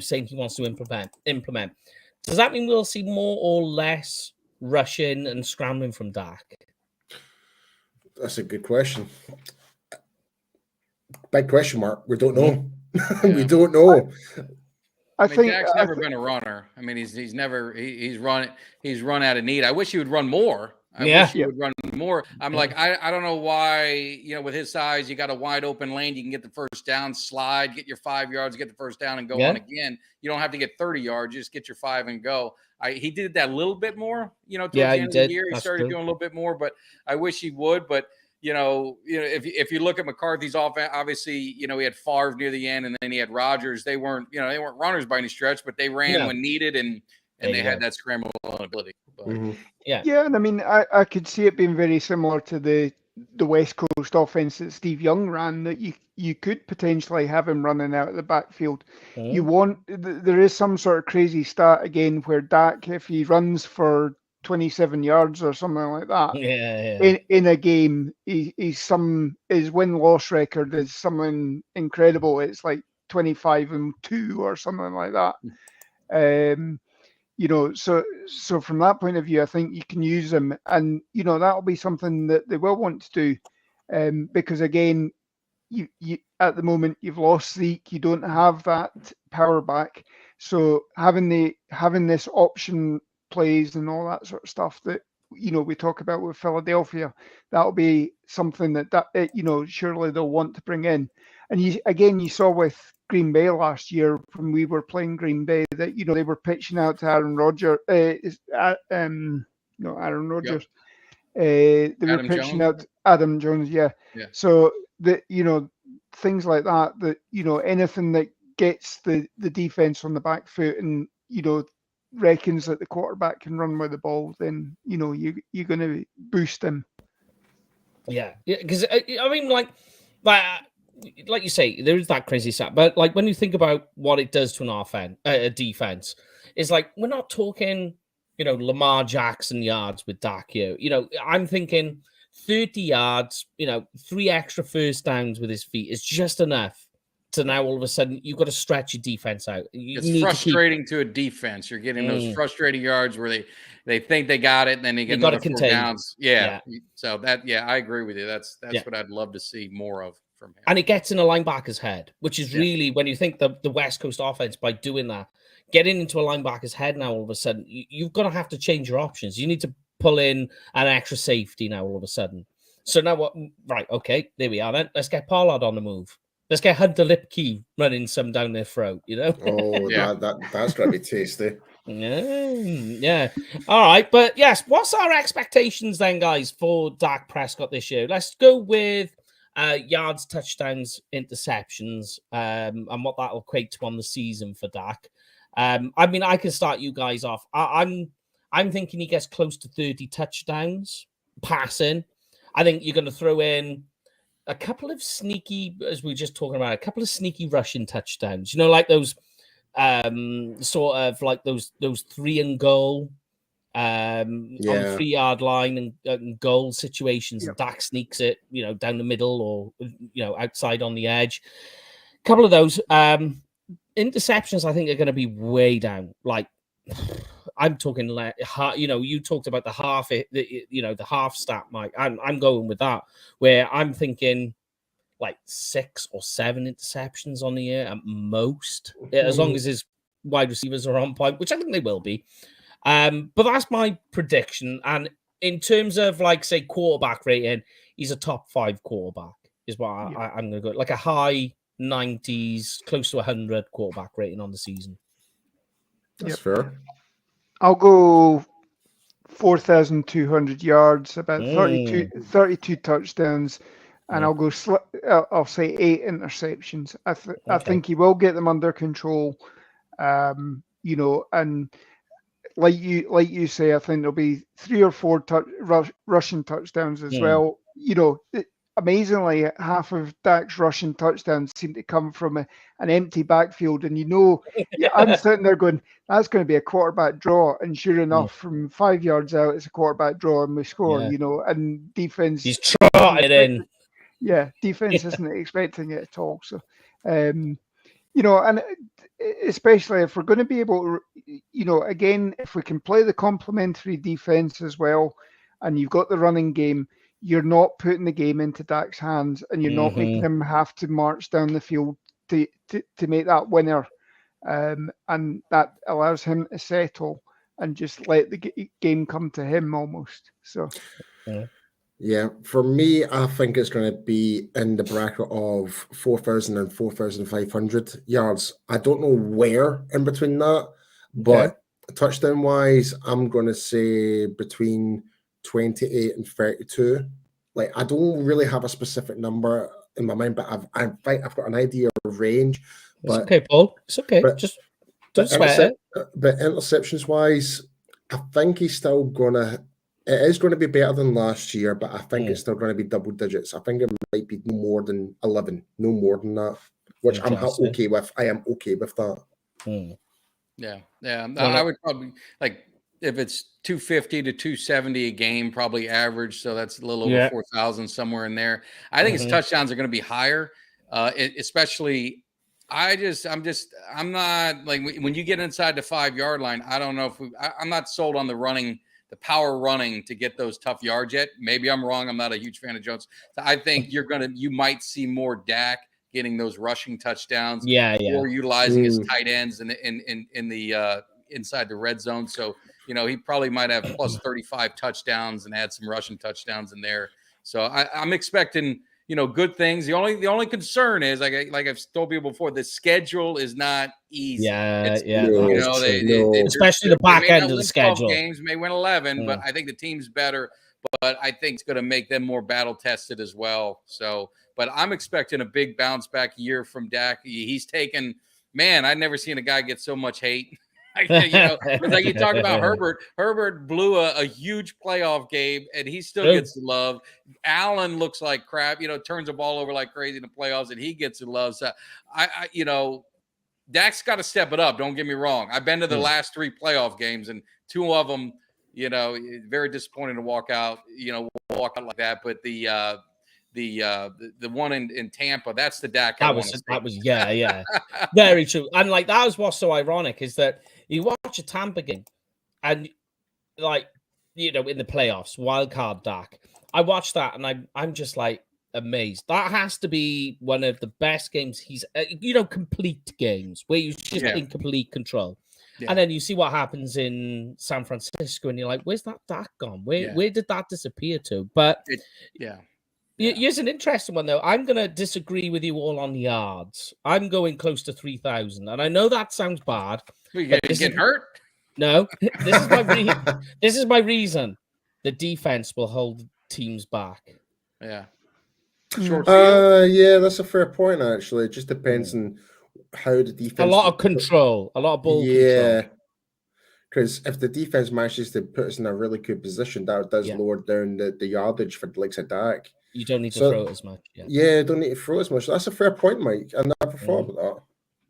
[SPEAKER 1] saying he wants to implement. Does that mean we'll see more or less rushing and scrambling from Dak?
[SPEAKER 3] That's a good question. Big question mark. We don't know. We don't know.
[SPEAKER 2] I think Dak's never been a runner. I mean, he's run out of need. I wish he would run more. I wish he would run more. I'm like, I don't know why, with his size, you got a wide open lane. You can get the first down, slide, get your 5 yards, get the first down, and go on again. You don't have to get 30 yards. You just get your 5 and go. He did that a little bit more, towards the end of the year. He started doing a little bit more, but I wish he would. But, if you look at McCarthy's offense, obviously, he had Favre near the end, and then he had Rodgers. They weren't runners by any stretch, but they ran when needed, and they had that scramble ability. But,
[SPEAKER 4] and I mean, I could see it being very similar to the West Coast offense that Steve Young ran, that you could potentially have him running out of the backfield. There is some sort of crazy stat again where Dak, if he runs for 27 yards or something like that, in a game, his win-loss record is something incredible. It's like 25-2 or something like that. So from that point of view, I think you can use them, and that'll be something that they will want to do, because again, you at the moment you've lost Zeke, you don't have that power back, so having this option plays and all that sort of stuff that we talk about with Philadelphia, that'll be something that surely they'll want to bring in. And you saw with Green Bay last year when we were playing Green Bay that they were pitching out to Aaron Rodgers. Aaron Rodgers. They were pitching out to Adam Jones. Yeah. So that things like that. Anything that gets the defense on the back foot and reckons that the quarterback can run with the ball, then you're going to boost him.
[SPEAKER 1] Yeah, because I mean, like you say, there is that crazy stat, but like when you think about what it does to a defense, it's like we're not talking, Lamar Jackson yards with Dak here. I'm thinking 30 yards, 3 extra first downs with his feet is just enough to now all of a sudden you've got to stretch your defense out.
[SPEAKER 2] It's frustrating to a defense. You're getting those frustrating yards where they think they got it, and then they get another 4 downs. Yeah. So I agree with you. That's what I'd love to see more of from him.
[SPEAKER 1] And it gets in a linebacker's head, which is really, when you think the West Coast offense, by doing that, getting into a linebacker's head now, all of a sudden, you've got to have to change your options. You need to pull in an extra safety now all of a sudden. So now what? Right. Okay. There we are then. Let's get Pollard on the move. Let's get Hunter Lipke running some down their throat,
[SPEAKER 3] Oh, that's going to be tasty.
[SPEAKER 1] Yeah. All right. But yes, what's our expectations then, guys, for Dak Prescott this year? Let's go with yards, touchdowns, interceptions, and what that'll equate to on the season for Dak. I mean, I can start you guys off. I'm thinking he gets close to 30 touchdowns passing. I think you're going to throw in a couple of sneaky, as we were just talking about, a couple of sneaky rushing touchdowns. Like those sort of like those 3 and goal on the 3-yard line and goal situations. Yep. Dak sneaks it, down the middle or outside on the edge. A couple of those. interceptions, I think, are going to be way down. Like, I'm talking, you talked about the half, the half stat, Mike. I'm going with that, where I'm thinking like 6 or 7 interceptions on the year at most, as long as his wide receivers are on point, which I think they will be. But that's my prediction. And in terms of, like, say, quarterback rating, he's a top 5 quarterback, is what I'm going to go. Like a high 90s, close to 100 quarterback rating on the season.
[SPEAKER 3] That's fair.
[SPEAKER 4] I'll go 4,200 yards, about 32 touchdowns, and I'll go. I'll say 8 interceptions. I think he will get them under control. And like you say, I think there'll be 3 or 4 rushing touchdowns as well. Amazingly, half of Dak's rushing touchdowns seem to come from an empty backfield, and I'm sitting there going, "That's going to be a quarterback draw," and sure enough, from 5 yards out, it's a quarterback draw, and we score. And defense,
[SPEAKER 1] he's trotting it in.
[SPEAKER 4] Yeah, defense isn't expecting it at all. So, and especially if we're going to be able to, again, if we can play the complementary defense as well, and you've got the running game, you're not putting the game into Dak's hands, and you're not making him have to march down the field to make that winner, and that allows him to settle and just let the game come to him almost. So.
[SPEAKER 3] Yeah, for me, I think it's going to be in the bracket of 4,000 and 4,500 yards. I don't know where in between that, but touchdown-wise, I'm going to say between 28 and 32. Like, I don't really have a specific number in my mind, but I've got an idea of range.
[SPEAKER 1] It's okay, Paul. It's okay. Just don't sweat it.
[SPEAKER 3] But interceptions-wise, I think he's still going to... It is going to be better than last year, but I think it's still going to be double digits. I think it might be no more than 11, no more than that, which I'm okay with. I am okay with that.
[SPEAKER 2] Yeah. I would probably, like, if it's 250 to 270 a game, probably average. So that's a little over 4,000, somewhere in there. I think his touchdowns are going to be higher, especially. I'm not, like, when you get inside the 5-yard line, I don't know if I'm not sold on the power running to get those tough yards yet. Maybe I'm wrong. I'm not a huge fan of Jones. So I think you might see more Dak getting those rushing touchdowns. Or utilizing his tight ends in the inside the red zone. So, he probably might have plus 35 touchdowns and add some rushing touchdowns in there. So I'm expecting, good things. The only concern is, like I've told people before, the schedule is not easy.
[SPEAKER 1] Especially the back end of the schedule.
[SPEAKER 2] Games may win 11, but I think the team's better. But I think it's going to make them more battle tested as well. So, but I'm expecting a big bounce back year from Dak. He's taken, man, I've never seen a guy get so much hate. It's like you talk about Herbert. Herbert blew a huge playoff game, and he still gets the love. Allen looks like crap. Turns the ball over like crazy in the playoffs, and he gets the love. So Dak's got to step it up. Don't get me wrong. I've been to the last 3 playoff games, and 2 of them, very disappointing to walk out like that. But the one in Tampa, that's the Dak.
[SPEAKER 1] That was very true. And, like, that was what's so ironic, is that you watch a Tampa game and, like, in the playoffs, wild card Dak. I watched that and I'm just like amazed. That has to be one of the best games he's complete games where you're just in complete control. And then you see what happens in San Francisco and you're like, where's that Dak gone? Where did that disappear to? But here's an interesting one, though. I'm going to disagree with you all on yards. I'm going close to 3,000. And I know that sounds bad.
[SPEAKER 2] You get hurt?
[SPEAKER 1] No. This is my reason. The defense will hold teams back.
[SPEAKER 2] Yeah.
[SPEAKER 3] That's a fair point, actually. It just depends on how the defense...
[SPEAKER 1] A lot of control. A lot of ball control.
[SPEAKER 3] Yeah. Because if the defense manages to put us in a really good position, that does lower down the yardage for the likes of Dak.
[SPEAKER 1] You don't need to throw it as much.
[SPEAKER 3] Yeah, don't need to throw as much. That's a fair point, Mike. I never thought about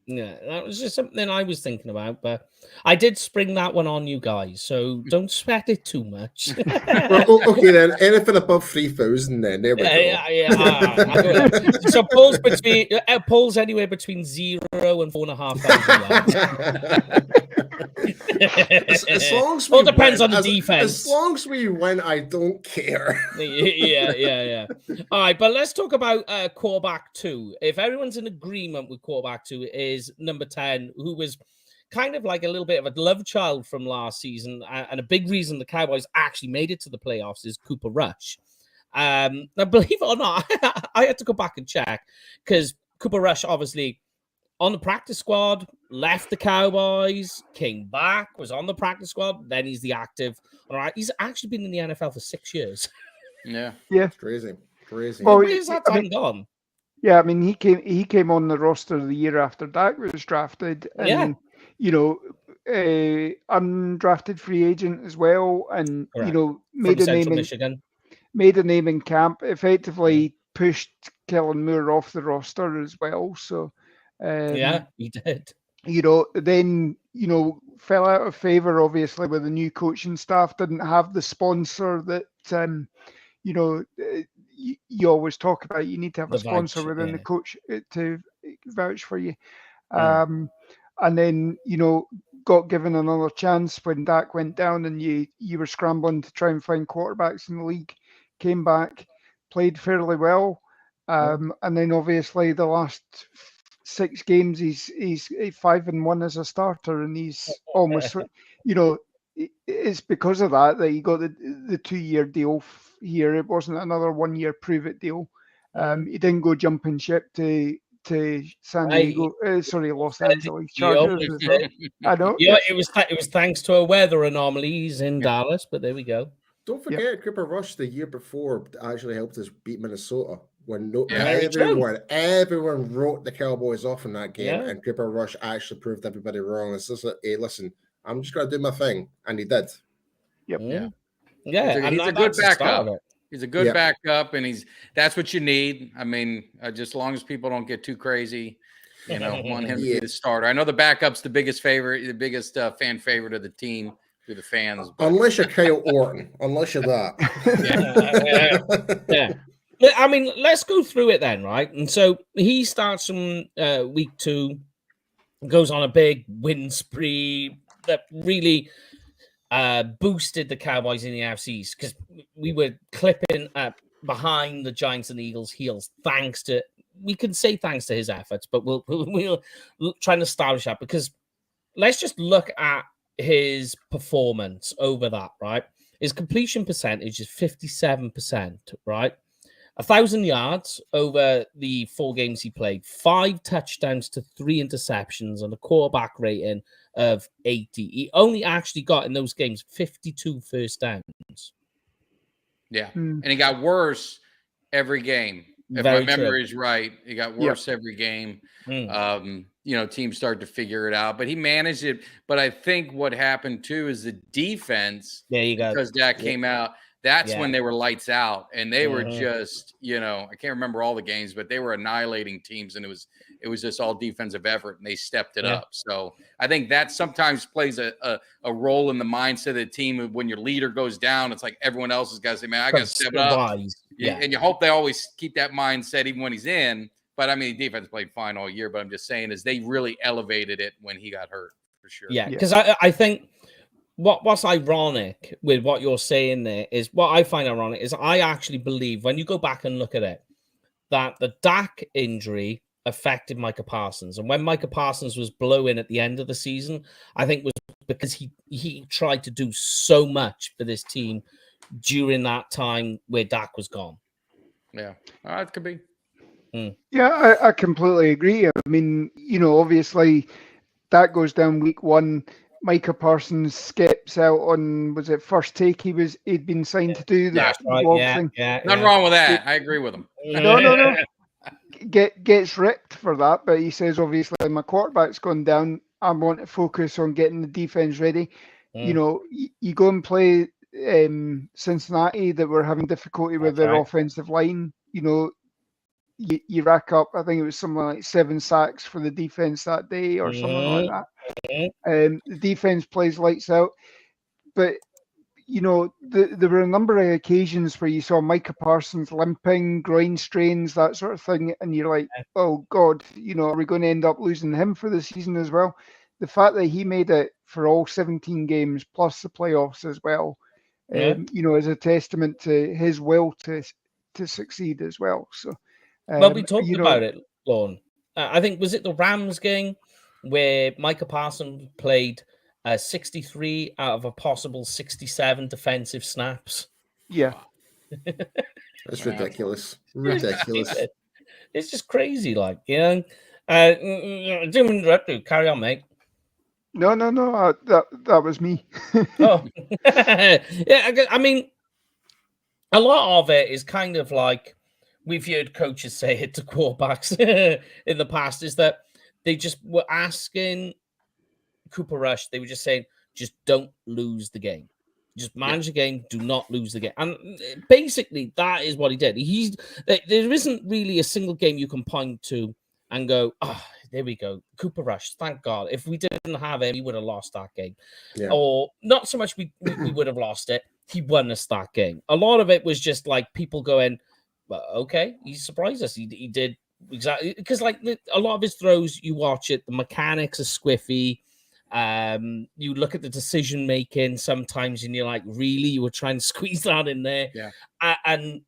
[SPEAKER 3] that.
[SPEAKER 1] Yeah, that was just something I was thinking about, but I did spring that one on you guys, so don't sweat it too much.
[SPEAKER 3] Well, okay then. Anything above 3,000, then there we go.
[SPEAKER 1] Yeah. So Paul's anywhere between 0 and 4,500
[SPEAKER 3] as long as
[SPEAKER 1] all depends on the defense.
[SPEAKER 3] As long as we win, I don't care.
[SPEAKER 1] Yeah. All right, but let's talk about quarterback 2. If everyone's in agreement with quarterback 2 is number 10, who was kind of like a little bit of a love child from last season, and a big reason the Cowboys actually made it to the playoffs is Cooper Rush. Now, believe it or not, I had to go back and check because Cooper Rush obviously on the practice squad, left the Cowboys, came back, was on the practice squad, then he's the active. All right, he's actually been in the NFL for 6 years.
[SPEAKER 4] Yeah.
[SPEAKER 3] It's crazy.
[SPEAKER 4] Well,
[SPEAKER 1] where's that time gone?
[SPEAKER 4] Yeah, I mean, he came on the roster the year after Dak was drafted, and undrafted free agent as well, and
[SPEAKER 1] Correct.
[SPEAKER 4] made a name in camp. Effectively pushed Kellen Moore off the roster as well. So,
[SPEAKER 1] he did.
[SPEAKER 4] Then fell out of favor obviously with the new coaching staff. Didn't have the sponsor that you always talk about. You need to have a sponsor within the coach to vouch for you. And then, got given another chance when Dak went down and you were scrambling to try and find quarterbacks in the league, came back, played fairly well. And then obviously the last 6 games, he's 5-1 as a starter, and he's almost, it's because of that he got the 2-year deal here. It wasn't another 1-year prove it deal. He didn't go jumping ship to San Diego, Los Angeles Chargers. I know.
[SPEAKER 1] Yeah, it was thanks to a weather anomalies in Dallas, but there we go.
[SPEAKER 3] Don't forget, Cooper Rush the year before actually helped us beat Minnesota when everyone wrote the Cowboys off in that game, and Cooper Rush actually proved everybody wrong. It's just like, hey, listen, I'm just gonna do my thing, and he did.
[SPEAKER 4] Yep.
[SPEAKER 1] Yeah.
[SPEAKER 2] He's a good backup. He's a good backup, and that's what you need. I mean, just as long as people don't get too crazy, want him to be the starter. I know the backup's the biggest favorite, the biggest fan favorite of the team through the fans. But...
[SPEAKER 3] Unless you're Kyle Orton, unless you're that.
[SPEAKER 1] Yeah. I mean, let's go through it then, right? And so he starts from week 2, goes on a big win spree that really boosted the Cowboys in the AFCs because we were clipping behind the Giants and Eagles' heels. We can say thanks to his efforts, but we'll try and establish that because let's just look at his performance over that, right? His completion percentage is 57%, right? 1,000 yards over the 4 games he played, 5 touchdowns to 3 interceptions, and a quarterback rating of 80. He only actually got in those games 52 first downs.
[SPEAKER 2] Yeah, and he got worse every game. If my memory is right, he got worse every game. Teams started to figure it out, but he managed it. But I think what happened too is the defense.
[SPEAKER 1] There you go.
[SPEAKER 2] Because Dak came out. That's when they were lights out, and they were just, I can't remember all the games, but they were annihilating teams, and it was just all defensive effort, and they stepped it up. So I think that sometimes plays a role in the mindset of the team. When your leader goes down, it's like everyone else has got to say, man, I got to step up. And you hope they always keep that mindset even when he's in. But I mean, the defense played fine all year, but I'm just saying is they really elevated it when he got hurt for sure.
[SPEAKER 1] Yeah, because I think what's ironic with what you're saying there is what I find ironic is I actually believe when you go back and look at it, that the Dak injury affected Micah Parsons. And when Micah Parsons was blowing at the end of the season, I think was because he tried to do so much for this team during that time where Dak was gone.
[SPEAKER 2] Yeah, it could be.
[SPEAKER 4] Yeah, I completely agree. I mean, obviously that goes down week 1. Micah Parsons skips out on, was it first take? He'd been signed to do that thing.
[SPEAKER 2] Nothing wrong with that. I agree with him.
[SPEAKER 4] No. Gets ripped for that, but he says, obviously, my quarterback's gone down. I want to focus on getting the defense ready. You go and play Cincinnati that were having difficulty with their offensive line. you rack up, I think it was something like 7 sacks for the defense that day or something like that. The defense plays lights out. But, there were a number of occasions where you saw Micah Parsons limping, groin strains, that sort of thing. And you're like, oh, God, are we going to end up losing him for the season as well? The fact that he made it for all 17 games plus the playoffs as well, is a testament to his will to succeed as well. So,
[SPEAKER 1] well, we talked about it, Lorne. I think, was it the Rams game where Micah Parsons played 63 out of a possible 67 defensive snaps?
[SPEAKER 4] Yeah.
[SPEAKER 3] That's ridiculous. Ridiculous.
[SPEAKER 1] It's just crazy, like, didn't interrupt you. Carry on, mate.
[SPEAKER 4] No. That was me.
[SPEAKER 1] Oh, yeah. I mean, a lot of it is kind of like we've heard coaches say it to quarterbacks in the past, is that they just were asking Cooper Rush. They were just saying, just don't lose the game. Just manage the game. Do not lose the game. And basically, that is what he did. There isn't really a single game you can point to and go, oh, there we go. Cooper Rush, thank God. If we didn't have him, we would have lost that game. Yeah. Or not so much we would have lost it. He won us that game. A lot of it was just like people going, well, okay, he surprised us. He did exactly. Because like a lot of his throws, you watch it, the mechanics are squiffy. You look at the decision making sometimes and you're like, really? You were trying to squeeze that in there?
[SPEAKER 2] Yeah.
[SPEAKER 1] And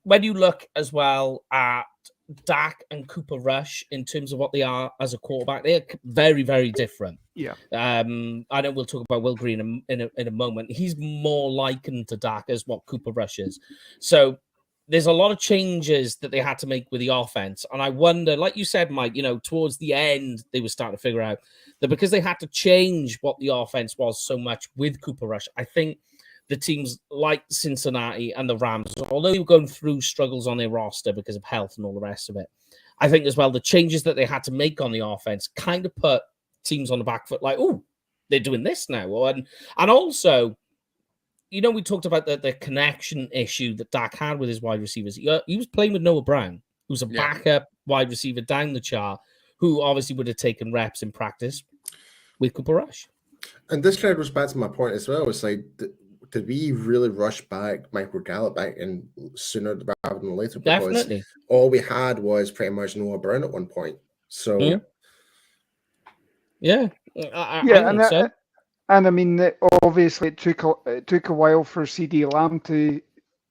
[SPEAKER 1] when you look as well at Dak and Cooper Rush in terms of what they are as a quarterback, they're very, very different.
[SPEAKER 4] Yeah.
[SPEAKER 1] I know we'll talk about Will Green in a moment. He's more likened to Dak as what Cooper Rush is. So there's a lot of changes that they had to make with the offense. And I wonder, like you said, Mike, towards the end, they were starting to figure out that because they had to change what the offense was so much with Cooper Rush, I think the teams like Cincinnati and the Rams, although they were going through struggles on their roster because of health and all the rest of it, I think as well the changes that they had to make on the offense kind of put teams on the back foot, like, oh, they're doing this now. And also, we talked about the connection issue that Dak had with his wide receivers. He was playing with Noah Brown, who's a backup wide receiver down the chart, who obviously would have taken reps in practice with Cooper Rush.
[SPEAKER 3] And this kind of goes back to my point as well. It's like, did we really rush back Michael Gallup back in sooner rather than later? Because
[SPEAKER 1] definitely.
[SPEAKER 3] All we had was pretty much Noah Brown at one point. So,
[SPEAKER 1] I think so.
[SPEAKER 4] And I mean, obviously, it took a while for CD Lamb to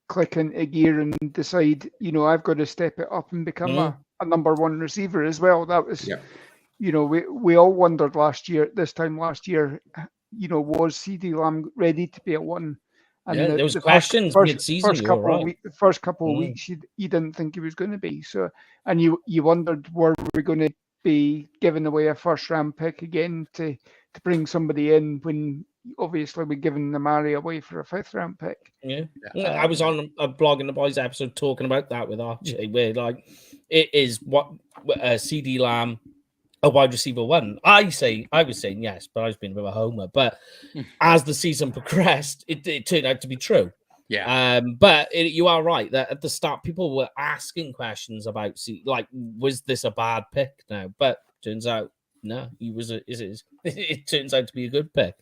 [SPEAKER 4] click into gear and decide, I've got to step it up and become a number one receiver as well. That was, we all wondered this time last year, was CD Lamb ready to be a one? And
[SPEAKER 1] there was questions mid-season.
[SPEAKER 4] The first couple of weeks, you didn't think he was going to be. So, and you wondered, were we going to be giving away a first-round pick again to bring somebody in when obviously we're giving Namari away for a fifth-round pick?
[SPEAKER 1] Yeah. I was on a Blog in the Boys episode talking about that with RJ, where like it is what CD Lamb, a wide receiver one. I was saying yes, but I was being a bit of a homer. But as the season progressed, it turned out to be true.
[SPEAKER 2] Yeah.
[SPEAKER 1] But you are right that at the start, people were asking questions about, was this a bad pick now? But turns out, no, it turns out to be a good pick.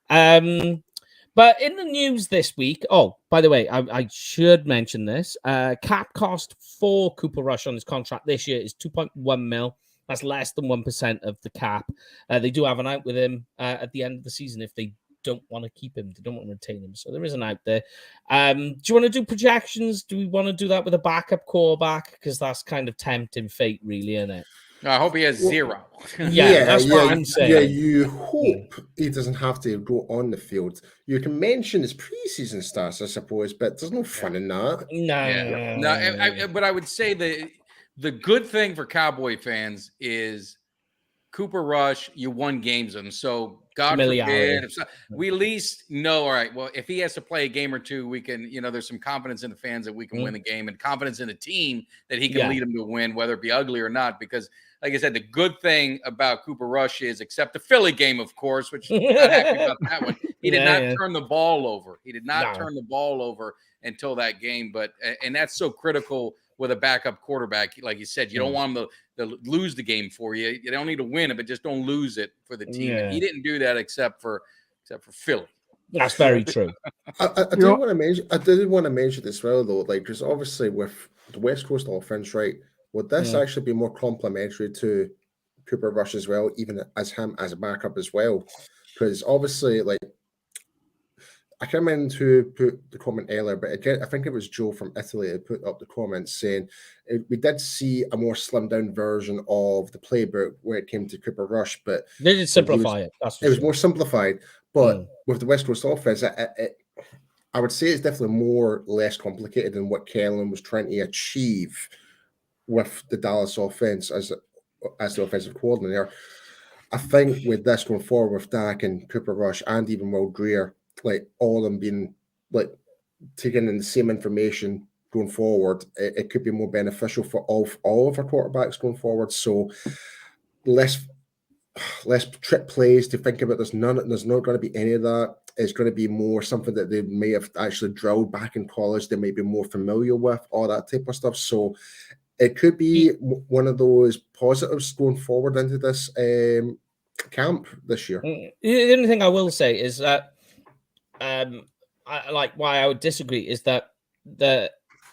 [SPEAKER 1] But in the news this week, by the way, I should mention this. Cap cost for Cooper Rush on his contract this year is $2.1 million. That's less than 1% of the cap. They do have an out with him at the end of the season if they don't want to keep him. They don't want to retain him. So there is an out there. Do you want to do projections? Do we want to do that with a backup quarterback? Because that's kind of tempting fate, really, isn't it?
[SPEAKER 2] I hope he has zero.
[SPEAKER 1] That's what I'm saying.
[SPEAKER 3] Yeah, you hope he doesn't have to go on the field. You can mention his preseason stats, I suppose, but there's no fun in that.
[SPEAKER 2] No. But I would say the good thing for Cowboy fans is Cooper Rush, you won games with him. So God forbid, we at least know, all right, well, if he has to play a game or two, we can, there's some confidence in the fans that we can win the game and confidence in the team that he can lead them to win, whether it be ugly or not. Because like I said, the good thing about Cooper Rush is, except the Philly game, of course, which I'm not happy about that one. He did not turn the ball over. He did not turn the ball over until that game. And that's so critical with a backup quarterback. Like you said, you don't want him to lose the game for you. You don't need to win it, but just don't lose it for the team. And he didn't do that except for Philly.
[SPEAKER 1] That's very true.
[SPEAKER 3] I did want to mention this as well, though, like, because obviously with the West Coast offense, right, would this actually be more complimentary to Cooper Rush as well, even as him as a backup as well? Because obviously, like, I can't remember who put the comment earlier, but again, I think it was Joe from Italy who put up the comment saying we did see a more slimmed down version of the playbook when it came to Cooper Rush, but
[SPEAKER 1] they did simplify it.
[SPEAKER 3] It was more simplified, but with the West Coast offense, I would say it's definitely more less complicated than what Kellen was trying to achieve with the Dallas offense as the offensive coordinator. I think with this going forward with Dak and Cooper Rush and even Will Greer, like all of them being like taking in the same information going forward, it could be more beneficial for all of our quarterbacks going forward. So less trick plays to think about. There's not going to be any of that. It's going to be more something that they may have actually drilled back in college. They may be more familiar with, all that type of stuff. So it could be one of those positives going forward into this camp this year.
[SPEAKER 1] The only thing I will say is that why I would disagree is that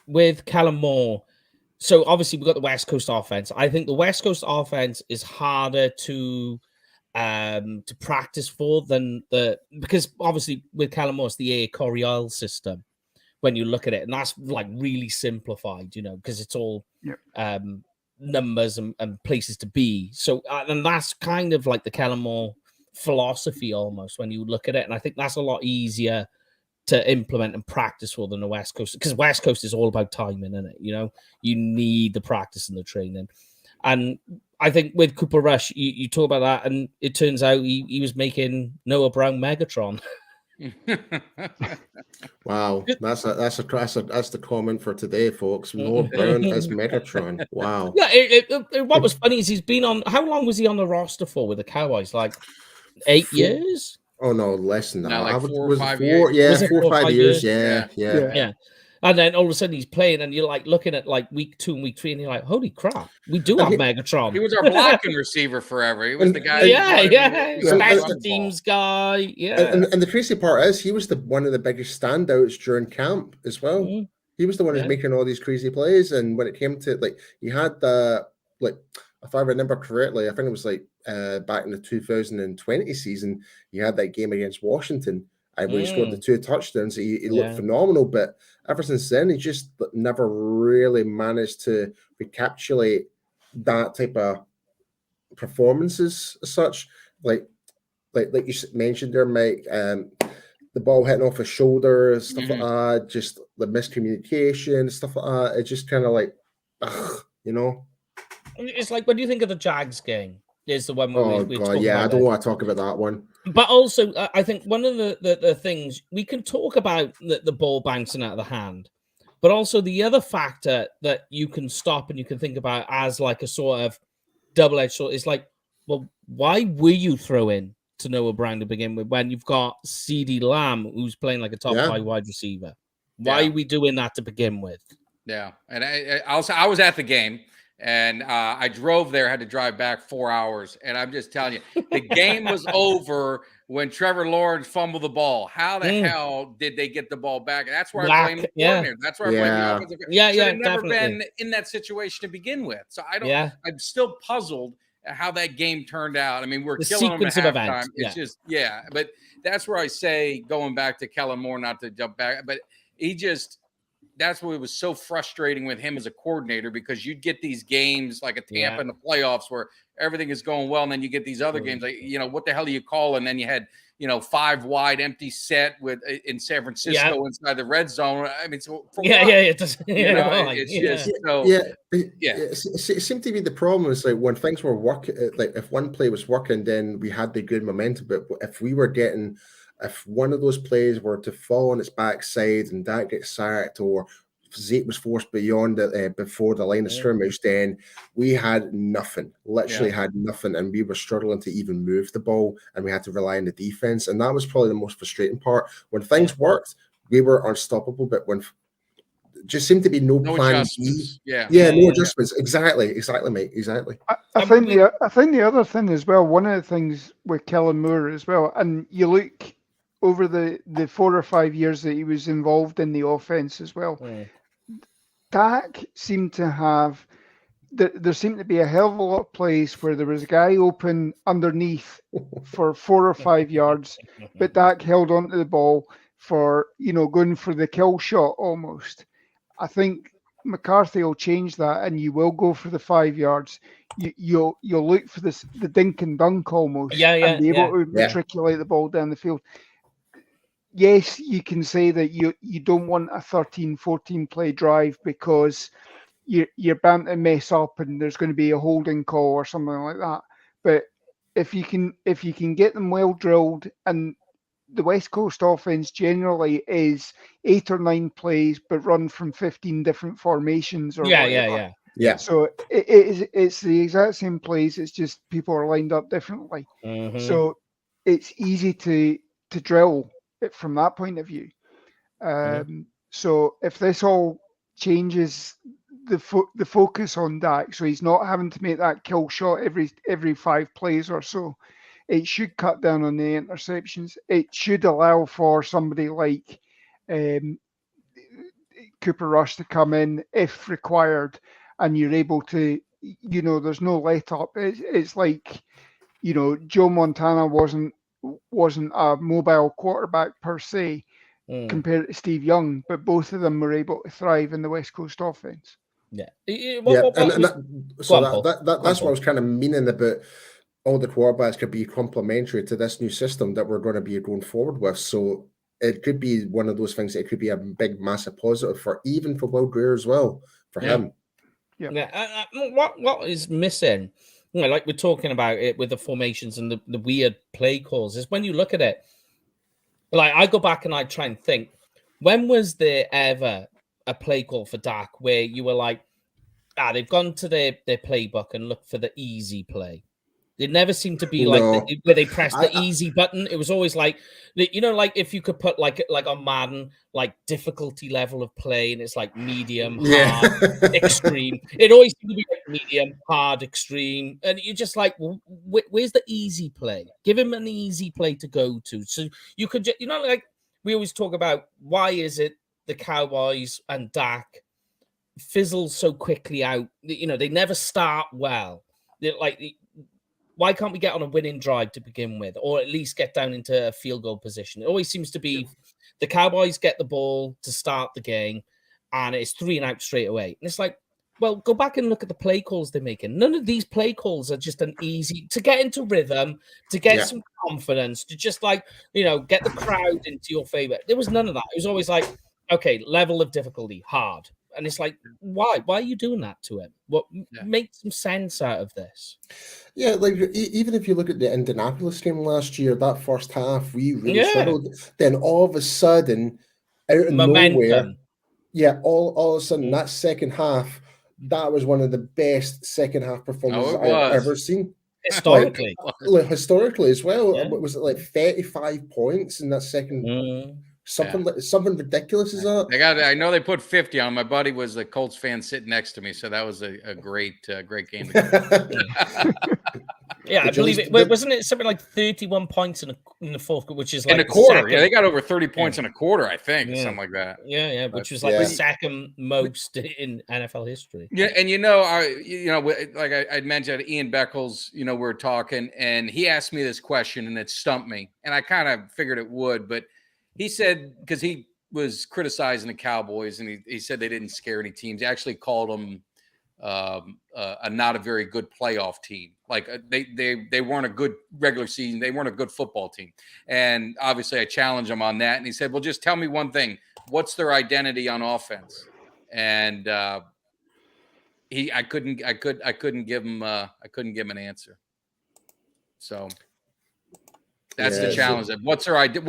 [SPEAKER 1] with Kellen Moore, so obviously we've got the West Coast offense. I think the West Coast offense is harder to practice for than because obviously with Kellen Moore, it's the A. Coryell system when you look at it, and that's like really simplified, because it's all numbers and places to be. So and that's kind of like the Kellen Moore philosophy almost when you look at it, and I think that's a lot easier to implement and practice for than the West Coast, because West Coast is all about timing, isn't it? You need the practice and the training. And I think with Cooper Rush, you talk about that, and it turns out he was making Noah Brown Megatron.
[SPEAKER 3] Wow, that's the comment for today, folks. Noah Brown as Megatron. Wow.
[SPEAKER 1] Yeah. What was funny is he's been on. How long was he on the roster for with the Cowboys? Like 8 years?
[SPEAKER 3] Oh no, less than that.
[SPEAKER 2] No, like 4 or 5
[SPEAKER 3] years.
[SPEAKER 2] Yeah,
[SPEAKER 3] 4 or 5 years. Yeah.
[SPEAKER 1] And then all of a sudden he's playing, and you're like looking at like week 2 and week 3, and you're like, holy crap, we do have Megatron.
[SPEAKER 2] He was our blocking receiver forever. He was the guy.
[SPEAKER 1] Special teams guy. Yeah.
[SPEAKER 3] And the crazy part is he was one of the biggest standouts during camp as well. Mm-hmm. He was the one who's making all these crazy plays. And when it came to he had the if I remember correctly, I think it was back in the 2020 season, he had that game against Washington. Where he scored the 2 touchdowns. He looked phenomenal, but ever since then, he just never really managed to recapitulate that type of performances as such. Like you mentioned there, Mike, the ball hitting off his shoulder, stuff like that, just the miscommunication, stuff like that. It's just kind of
[SPEAKER 1] It's like, when do you think of the Jags game? Is the one where we're talking about
[SPEAKER 3] I don't want to talk about that one.
[SPEAKER 1] But also, I think one of the things we can talk about the ball bouncing out of the hand, but also the other factor that you can stop and you can think about as like a sort of double-edged sword is like, well, why were you throwing to Noah Brown to begin with when you've got CeeDee Lamb who's playing like a top 5 wide receiver? Why are we doing that to begin with?
[SPEAKER 2] Yeah, and I was at the game. And I drove there, had to drive back 4 hours. And I'm just telling you, the game was over when Trevor Lawrence fumbled the ball. How the hell did they get the ball back? And that's where I blame the coordinator. That's where I blame the offensive coordinator. Should have never been in that situation to begin with. So I'm still puzzled at how that game turned out. I mean, we're killing them at halftime. It's just, but that's where I say, going back to Kellen Moore, not to jump back, but that's what was so frustrating with him as a coordinator, because you'd get these games like a Tampa in the playoffs where everything is going well. And then you get these other games, like, what the hell do you call? And then you had, 5 wide empty set in San Francisco inside the red zone. I mean, so for
[SPEAKER 1] it
[SPEAKER 3] seemed to be the problem is when things were working, if one play was working, then we had the good momentum. But if one of those plays were to fall on its backside and that gets sacked, or Zeke was forced beyond it before the line of scrimmage, then we had nothing, literally had nothing, and we were struggling to even move the ball, and we had to rely on the defense, and that was probably the most frustrating part. When things worked, we were unstoppable, but when just seemed to be no plan
[SPEAKER 2] adjustments.
[SPEAKER 3] B. No adjustments. Exactly, mate. Exactly.
[SPEAKER 4] I think the other thing as well, one of the things with Kellen Moore as well, and you look over the 4 or 5 years that he was involved in the offense as well, Dak seemed to have, there seemed to be a hell of a lot of plays where there was a guy open underneath for 4 or 5 yards, but Dak held onto the ball for, going for the kill shot almost. I think McCarthy will change that, and you will go for the 5 yards. You'll look for the dink and dunk almost, and be able to matriculate the ball down the field. Yes, you can say that you don't want a 13, 14 play drive because you're bound to mess up and there's going to be a holding call or something like that. But if you can get them well drilled, and the West Coast offense generally is 8 or 9 plays, but run from 15 different formations or whatever.
[SPEAKER 3] Yeah.
[SPEAKER 4] So it's the exact same plays. It's just people are lined up differently. So it's easy to drill it from that point of view. So if this all changes the focus on Dak, so he's not having to make that kill shot every 5 plays or so, it should cut down on the interceptions. It should allow for somebody like Cooper Rush to come in if required, and you're able to, there's no let up. It's like, Joe Montana wasn't a mobile quarterback per se compared to Steve Young, but both of them were able to thrive in the West Coast offense.
[SPEAKER 3] That's what I was kind of meaning about all the quarterbacks could be complementary to this new system that we're going to be going forward with. So it could be one of those things that it could be a big, massive positive for Will Grier as well, for him.
[SPEAKER 1] What is missing, like we're talking about it with the formations and the weird play calls, is when you look at it, like I go back and I try and think, when was there ever a play call for Dak where you were like, they've gone to their playbook and looked for the easy play? It never seemed to be like where they pressed the easy button. It was always like, like if you could put like on Madden, like difficulty level of play, and it's like medium, hard, extreme. It always seemed to be like medium, hard, extreme, and you're just like, well, where's the easy play? Give him an easy play to go to, so you could, like we always talk about, why is it the Cowboys and Dak fizzle so quickly out? They never start well. Why can't we get on a winning drive to begin with, or at least get down into a field goal position? It always seems to be the Cowboys get the ball to start the game, and it's 3 and out straight away. And it's like, well, go back and look at the play calls they're making. None of these play calls are just an easy to get into rhythm, to get some confidence, to just get the crowd into your favor. There was none of that. It was always like, okay, level of difficulty, hard. And it's like, why? Why are you doing that to him? What makes some sense out of this?
[SPEAKER 3] Yeah, like even if you look at the Indianapolis game last year, that first half, we really struggled. Then all of a sudden, out of nowhere, all of a sudden, that second half, that was one of the best second half performances I've ever seen.
[SPEAKER 1] Historically.
[SPEAKER 3] Historically as well. Yeah. Was it like 35 points in that second? Something ridiculous is that?
[SPEAKER 2] I know they put 50 on. My buddy was a Colts fan sitting next to me, so that was a great game.
[SPEAKER 1] I believe it. Wasn't it something like 31 points in the fourth, which is like
[SPEAKER 2] in a quarter? Yeah, they got over 30 points in a quarter, I think, something like that.
[SPEAKER 1] Yeah, which was like the second most in NFL history.
[SPEAKER 2] Yeah, and like I'd mentioned, Ian Beckles, we're talking, and he asked me this question, and it stumped me, and I kind of figured it would, but he said, because he was criticizing the Cowboys, and he said they didn't scare any teams. He actually called them not a very good playoff team. Like they weren't a good regular season. They weren't a good football team. And obviously I challenged him on that. And he said, well, just tell me one thing. What's their identity on offense? And I couldn't give him an answer. So that's the challenge. What's their idea?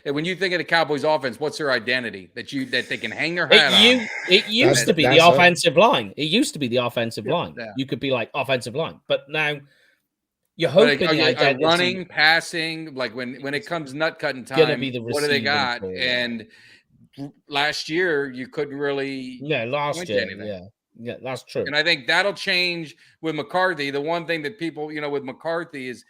[SPEAKER 2] When you think of the Cowboys offense, what's their identity that they can hang their hat on?
[SPEAKER 1] It used to be the offensive line. It used to be the offensive line. Yeah. You could be like offensive line, but now you're hoping
[SPEAKER 2] running, passing, like when it comes nut cutting time. What do they got? And last year you couldn't really
[SPEAKER 1] last year, that's true.
[SPEAKER 2] And I think that'll change with McCarthy. The one thing that people, with McCarthy is,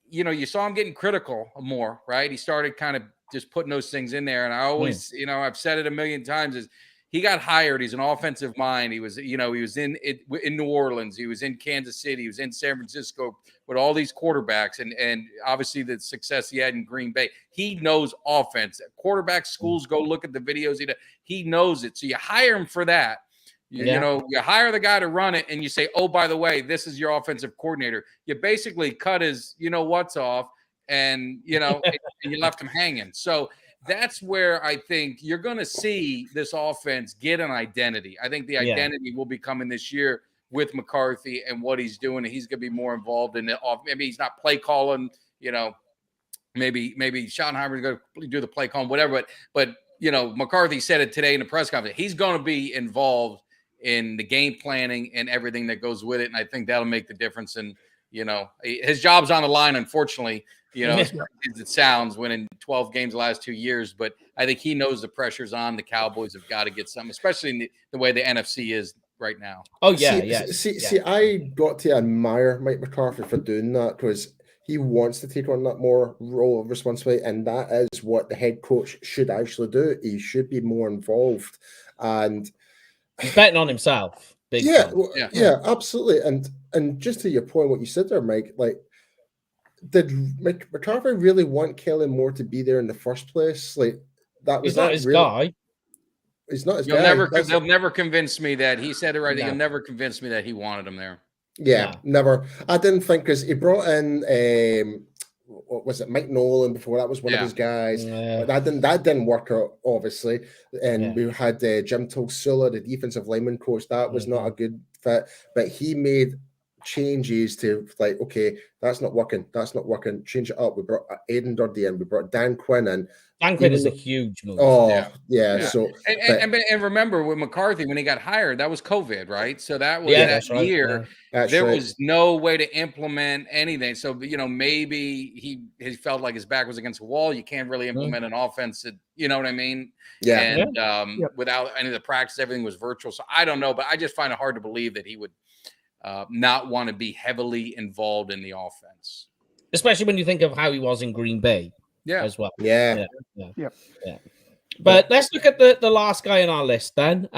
[SPEAKER 2] you saw him getting critical more, right? He started kind of just putting those things in there. And I always, I've said it a million times, is he got hired. He's an offensive mind. He was, he was in New Orleans. He was in Kansas City. He was in San Francisco with all these quarterbacks, and obviously the success he had in Green Bay. He knows offense. Quarterback schools, go look at the videos. He knows it. So you hire him for that. You hire the guy to run it, and you say, oh, by the way, this is your offensive coordinator. You basically cut his, what's off, and, and you left him hanging. So that's where I think you're going to see this offense get an identity. I think the identity will be coming this year with McCarthy and what he's doing. And he's going to be more involved in it. Maybe he's not play calling, maybe Schottenheimer's going to do the play calling, whatever. But McCarthy said it today in the press conference. He's going to be involved in the game planning and everything that goes with it. And I think that'll make the difference. And, his job's on the line, unfortunately, as it sounds, winning 12 games the last 2 years. But I think he knows the pressure's on. The Cowboys have got to get something, especially in the way the NFC is right now.
[SPEAKER 1] Oh, yeah,
[SPEAKER 3] See, I got to admire Mike McCarthy for doing that, because he wants to take on that more role of responsibility, and that is what the head coach should actually do. He should be more involved. And
[SPEAKER 1] he's betting on himself.
[SPEAKER 3] Yeah, absolutely. And just to your point, what you said there, Mike, like, did McCarthy really want Kellen Moore to be there in the first place? Like, that was
[SPEAKER 1] not his guy.
[SPEAKER 3] He's not his guy.
[SPEAKER 2] They'll never convince me that he said it right. No. He'll never convince me that he wanted him there.
[SPEAKER 3] Yeah, never. I didn't think, because he brought in what was it, Mike Nolan before. That was one of his guys.
[SPEAKER 1] Yeah.
[SPEAKER 3] But that didn't work out, obviously. And we had Jim Tulsula, the defensive lineman coach. That was not a good fit. But he made changes to, like, okay, that's not working. Change it up. We brought Aiden Durdee in. We brought Dan Quinn in.
[SPEAKER 1] Dan Quinn is a huge move.
[SPEAKER 3] Oh, yeah. So,
[SPEAKER 2] and remember, with McCarthy, when he got hired, that was COVID, right? So that was that year.
[SPEAKER 3] Yeah.
[SPEAKER 2] There was no way to implement anything. So, maybe he felt like his back was against the wall. You can't really implement an offense that, you know what I mean?
[SPEAKER 3] Yeah.
[SPEAKER 2] And without any of the practice, everything was virtual. So I don't know, but I just find it hard to believe that he would not want to be heavily involved in the offense.
[SPEAKER 1] Especially when you think of how he was in Green Bay. As well.
[SPEAKER 3] Yeah.
[SPEAKER 1] But let's look at the last guy on our list then.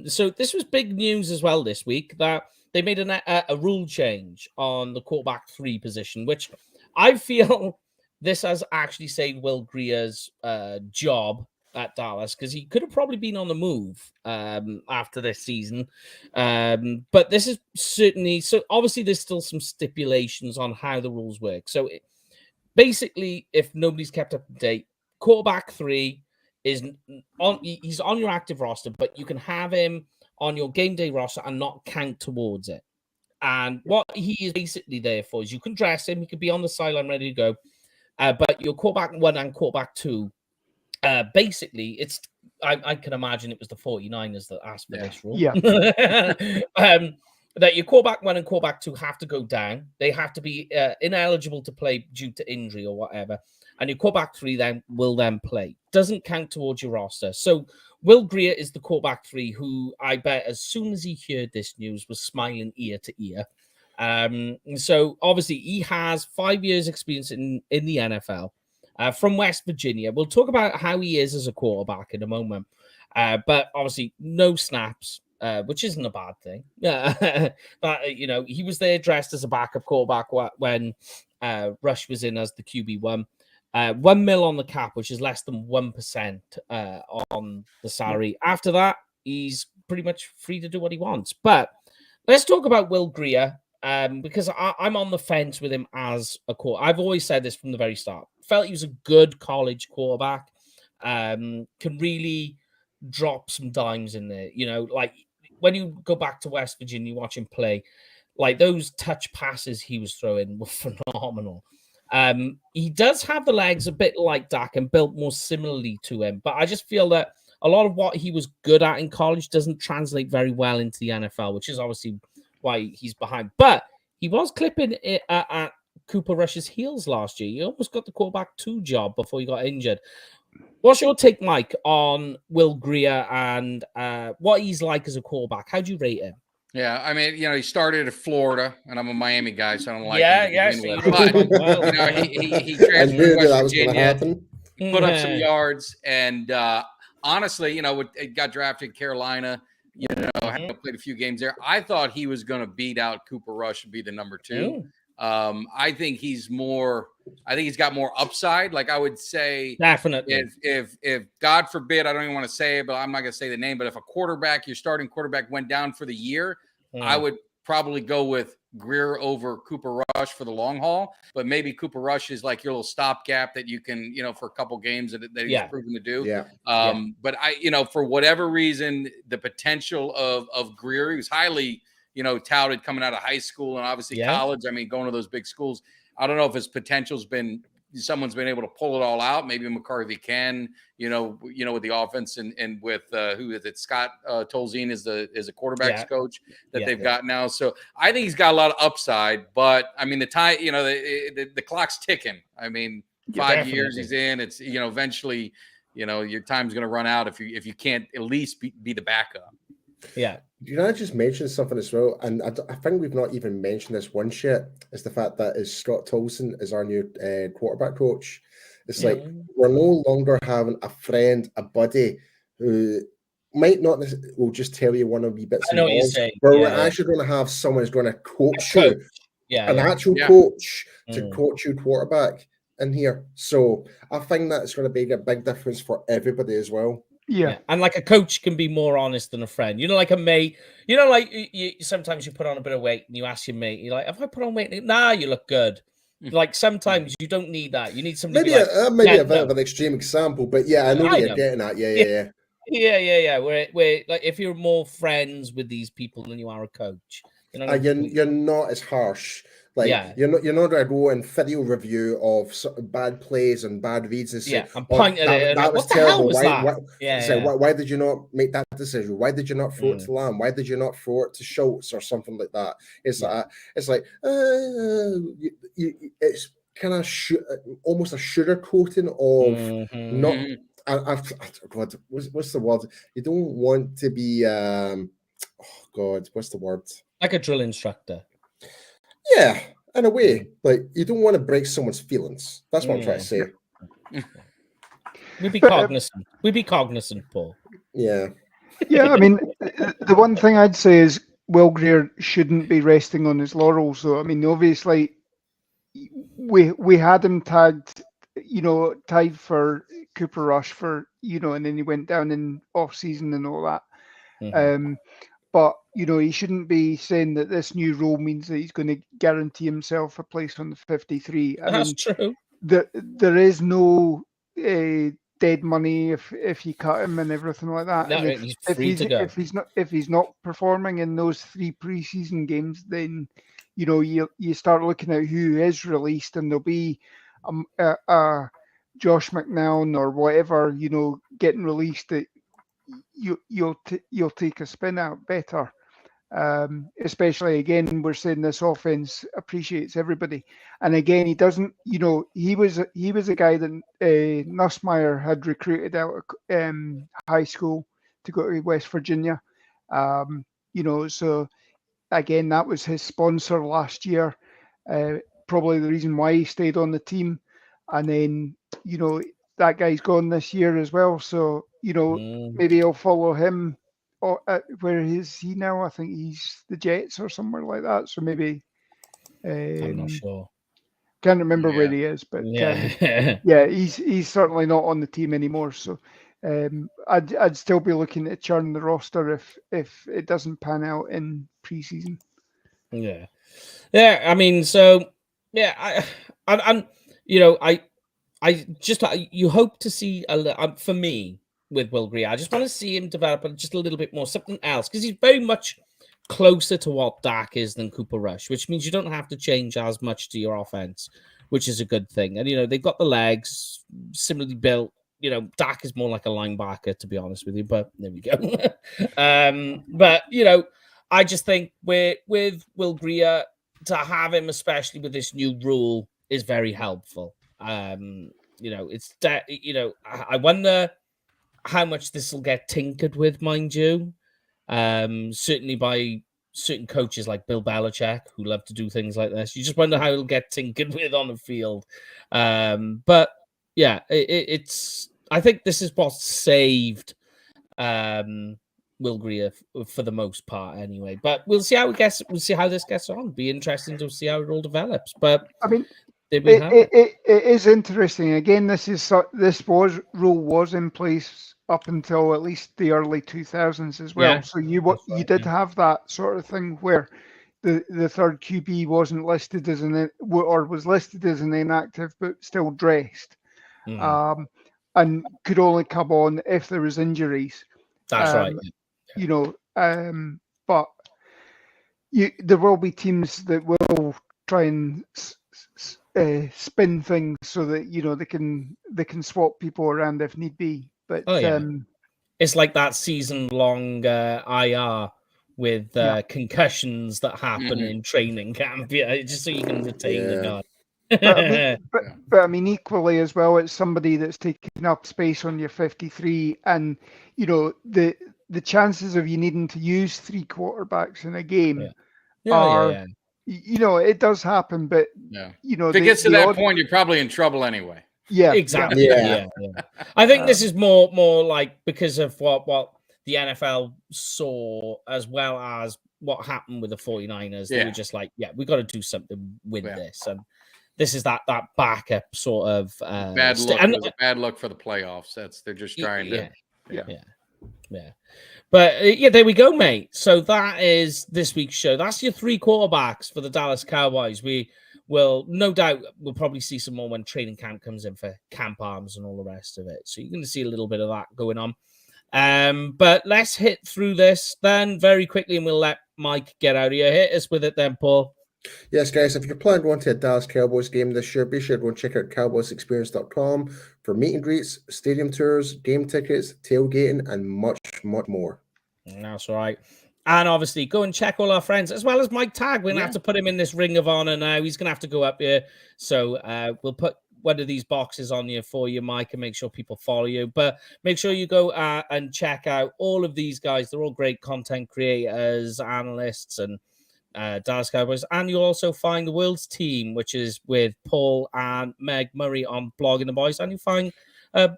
[SPEAKER 1] So this was big news as well this week, that they made a rule change on the quarterback 3 position, which I feel this has actually saved Will Grier's job at Dallas, because he could have probably been on the move after this season. But this is certainly, so obviously there's still some stipulations on how the rules work. So basically, if nobody's kept up to date, quarterback 3 he's on your active roster, but you can have him on your game day roster and not count towards it. And what he is basically there for is you can dress him, he could be on the sideline ready to go. But your quarterback 1 and quarterback 2, basically, it's I can imagine it was the 49ers that asked for this rule. That your quarterback 1 and quarterback 2 have to go down. They have to be ineligible to play due to injury or whatever. And your quarterback 3 then will play. Doesn't count towards your roster. So Will Grier is the quarterback 3 who I bet as soon as he heard this news was smiling ear to ear. So obviously he has 5 years experience in the NFL from West Virginia. We'll talk about how he is as a quarterback in a moment. But obviously no snaps. Which isn't a bad thing. But, he was there dressed as a backup quarterback when Rush was in as the QB1. $1 million on the cap, which is less than 1% on the salary. After that, he's pretty much free to do what he wants. But let's talk about Will Grier, because I'm on the fence with him as a quarterback. I've always said this from the very start. Felt he was a good college quarterback. Can really drop some dimes in there. Like when you go back to West Virginia, watch him play, like those touch passes he was throwing were phenomenal. He does have the legs a bit like Dak and built more similarly to him, but I just feel that a lot of what he was good at in college doesn't translate very well into the NFL, which is obviously why he's behind. But he was clipping it at Cooper Rush's heels last year. He almost got the quarterback 2 job before he got injured. What's your take, Mike, on Will Grier and what he's like as a quarterback? How do you rate him?
[SPEAKER 2] Yeah, I mean, he started at Florida, and I'm a Miami guy, so I don't like him.
[SPEAKER 1] Yeah.
[SPEAKER 2] So he
[SPEAKER 3] I
[SPEAKER 2] transferred
[SPEAKER 3] knew
[SPEAKER 2] to West
[SPEAKER 3] that was going to
[SPEAKER 2] Virginia,
[SPEAKER 3] happen.
[SPEAKER 2] put up some yards, and honestly, it got drafted in Carolina. Played a few games there. I thought he was going to beat out Cooper Rush and be the number 2. I think he's more. I think he's got more upside. Like I would say,
[SPEAKER 1] definitely.
[SPEAKER 2] If God forbid, I don't even want to say it, but I'm not going to say the name. But if your starting quarterback went down for the year, I would probably go with Grier over Cooper Rush for the long haul. But maybe Cooper Rush is like your little stopgap that you can, for a couple games that he's proven to do.
[SPEAKER 3] Yeah.
[SPEAKER 2] But for whatever reason, the potential of Grier, he was highly touted coming out of high school and obviously college. I mean, going to those big schools. I don't know if his potential's someone's been able to pull it all out. Maybe McCarthy can, with the offense and with who is it? Scott Tolzien is a quarterbacks coach that they've got now. So I think he's got a lot of upside. But I mean, the time, the clock's ticking. I mean, 5 years he's in. It's eventually, your time's going to run out if you can't at least be the backup.
[SPEAKER 1] Yeah.
[SPEAKER 3] You know, I just mentioned something as well, and I think we've not even mentioned this once yet, is the fact that Scott Tolson is our new quarterback coach. It's like we're no longer having a friend, a buddy who might not will just tell you one of the bits and bobs, but we're actually going to have someone who's going to coach you, an actual coach to coach you quarterback in here. So I think that's going to be a big difference for everybody as well.
[SPEAKER 1] Yeah, and like a coach can be more honest than a friend. Like a mate. Like you sometimes you put on a bit of weight and you ask your mate, you're like, "Have I put on weight?" Nah, you look good. Like sometimes you don't need that. You need somebody.
[SPEAKER 3] Maybe a bit of an extreme example, but I know what you're getting at.
[SPEAKER 1] Yeah. Where like if you're more friends with these people than you are a coach,
[SPEAKER 3] you're not as harsh. Like you're not going to go and video review of bad plays and bad reads and say,
[SPEAKER 1] I'm pointing at it.
[SPEAKER 3] That was terrible. Why did you not make that decision? Why did you not throw it to Lamb? Why did you not throw it to Schultz or something like that? It's like it's kind of almost a sugar coating of not. God, what's the word? You don't want to be. What's the word?
[SPEAKER 1] Like a drill instructor.
[SPEAKER 3] Yeah, in a way, like you don't want to break someone's feelings. That's what I'm trying to say.
[SPEAKER 1] We'd be cognizant, Paul.
[SPEAKER 3] Yeah.
[SPEAKER 4] Yeah, I mean, the one thing I'd say is Will Grier shouldn't be resting on his laurels. So, I mean, obviously, we had him tagged for Cooper Rush and then he went down in off season and all that. But he shouldn't be saying that this new role means that he's going to guarantee himself a place on the 53.
[SPEAKER 1] That's true.
[SPEAKER 4] There is no dead money if you cut him and everything like that.
[SPEAKER 1] No, he's free to go.
[SPEAKER 4] If he's not performing in those 3 preseason games, then you start looking at who is released, and there'll be a Josh McNown or whatever getting released that you'll take a spin out better. Especially again, we're saying this offense appreciates everybody, and again, he doesn't. He was a guy that Nussmeier had recruited out of high school to go to West Virginia. So again, that was his sponsor last year. Probably the reason why he stayed on the team, and then that guy's gone this year as well. So maybe I'll follow him. Where is he now? I think he's the Jets or somewhere like that. So maybe
[SPEAKER 1] I'm not sure.
[SPEAKER 4] Can't remember where he is, but he's certainly not on the team anymore. So I'd still be looking to churn the roster if it doesn't pan out in preseason.
[SPEAKER 1] Yeah. I mean, so I'm you hope to see for me. With Will Grier, I just want to see him develop just a little bit more, something else, because he's very much closer to what Dak is than Cooper Rush, which means you don't have to change as much to your offense, which is a good thing. And, they've got the legs, similarly built. Dak is more like a linebacker, to be honest with you, but there we go. But, I just think with Will Grier, to have him, especially with this new rule, is very helpful. it's that, I wonder how much this will get tinkered with, mind you. Certainly by certain coaches like Bill Belichick, who love to do things like this. You just wonder how it'll get tinkered with on the field. But yeah, it's. I think this is what saved Will Greer for the most part, anyway. But we'll see how it gets. We'll see how this gets on. Be interesting to see how it all develops. But
[SPEAKER 4] I mean,
[SPEAKER 1] it
[SPEAKER 4] is interesting. Again, this rule was in place up until at least the early 2000s as well.
[SPEAKER 1] Yeah,
[SPEAKER 4] so you did have that sort of thing where the third QB wasn't listed as was listed as an inactive, but still dressed, and could only come on if there was injuries.
[SPEAKER 1] That's right.
[SPEAKER 4] But there will be teams that will try and spin things so that they can swap people around if need be. But
[SPEAKER 1] it's like that season-long IR with concussions that happen in training camp, just so you can retain the guard.
[SPEAKER 4] But I mean, equally as well, it's somebody that's taking up space on your 53, and the chances of you needing to use 3 quarterbacks in a game are. It does happen, but
[SPEAKER 2] if it gets to that point, you're probably in trouble anyway.
[SPEAKER 4] Yeah,
[SPEAKER 1] exactly. Yeah. I think this is more like because of what the NFL saw, as well as what happened with the 49ers. They were just like, we got to do something with this, and this is that backup sort of
[SPEAKER 2] bad luck. It was a bad luck for the playoffs. They're just trying to.
[SPEAKER 1] Yeah. But there we go, mate. So that is this week's show. That's your 3 quarterbacks for the Dallas Cowboys. We will, no doubt, we'll probably see some more when training camp comes in for camp arms and all the rest of it. So you're going to see a little bit of that going on. But let's hit through this then very quickly, and we'll let Mike get out of here. Hit us with it then, Paul.
[SPEAKER 3] Yes, guys, if you're planning to go to a Dallas Cowboys game this year, be sure to go and check out cowboysexperience.com for meet and greets, stadium tours, game tickets, tailgating, and much, much more.
[SPEAKER 1] That's right. And obviously, go and check all our friends, as well as Mike Tagg. We're going to have to put him in this Ring of Honor now. He's going to have to go up here. So we'll put one of these boxes on here for you, Mike, and make sure people follow you. But make sure you go and check out all of these guys. They're all great content creators, analysts, and Dallas Cowboys. And you'll also find the World's Team, which is with Paul and Meg Murray on Blogging the Boys. And you find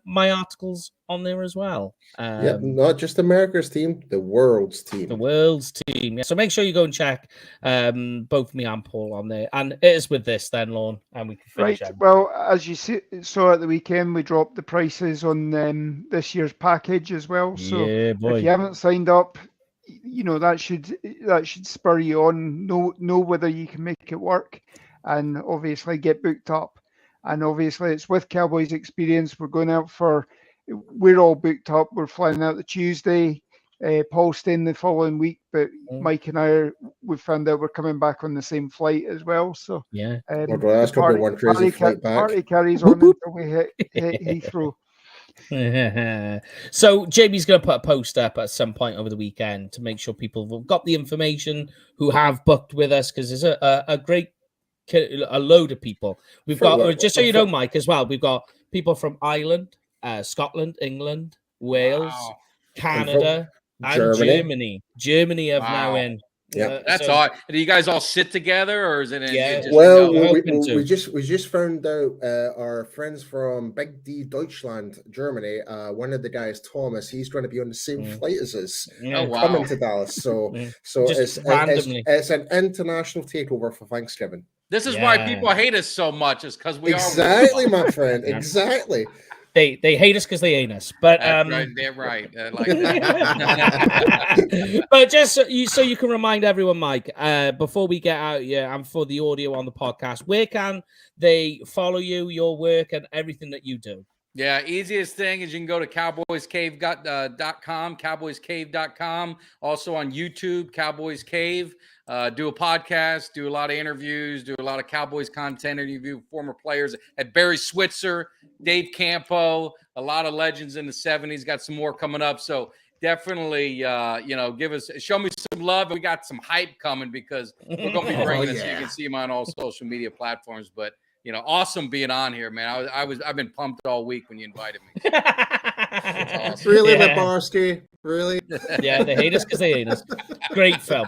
[SPEAKER 1] my articles on there as well.
[SPEAKER 3] Not just America's team, the World's Team.
[SPEAKER 1] The World's Team. Yeah. So make sure you go and check both me and Paul on there. And it is with this then, Lorne, and we can finish out.
[SPEAKER 4] Well, as you saw at the weekend, we dropped the prices on this year's package as well. So if you haven't signed up, that should spur you on. Know whether you can make it work, and obviously get booked up. And obviously, it's with Cowboys Experience. We're all booked up. We're flying out the Tuesday. Paul's staying the following week, but Mike and I, we've found out we're coming back on the same flight as well. So
[SPEAKER 3] party
[SPEAKER 4] carries on until we hit Heathrow.
[SPEAKER 1] So Jamie's going to put a post up at some point over the weekend to make sure people have got the information who have booked with us, because there's a load of people. We've got, just so you know, Mike, as well, we've got people from Ireland, Scotland, England, Wales, Canada, and Germany. Germany have now in.
[SPEAKER 2] Yeah, that's all. Do you guys all sit together, or is it?
[SPEAKER 3] We just found out our friends from Big D Deutschland, Germany. One of the guys, Thomas, he's going to be on the same flight as us, coming to Dallas. So it's an international takeover for Thanksgiving.
[SPEAKER 2] This is why people hate us so much, is because we
[SPEAKER 3] exactly, my friend, exactly.
[SPEAKER 1] They hate us because they ain't us, but
[SPEAKER 2] they're right. Like
[SPEAKER 1] but just so you can remind everyone, Mike, before we get out here and for the audio on the podcast, where can they follow you, your work, and everything that you do?
[SPEAKER 2] Yeah, easiest thing is you can go to cowboyscave.com, cowboyscave.com. Also on YouTube, Cowboys Cave. Do a podcast, do a lot of interviews, do a lot of Cowboys content, interview former players at Barry Switzer, Dave Campo, a lot of legends in the 70s. Got some more coming up. So definitely, show me some love. We got some hype coming because we're going to be bringing this. You can see them on all social media platforms. But awesome being on here, man. I've been pumped all week when you invited me.
[SPEAKER 3] Awesome. Really, Lebarsky? Really?
[SPEAKER 1] Yeah, they hate us because they hate us. Great film.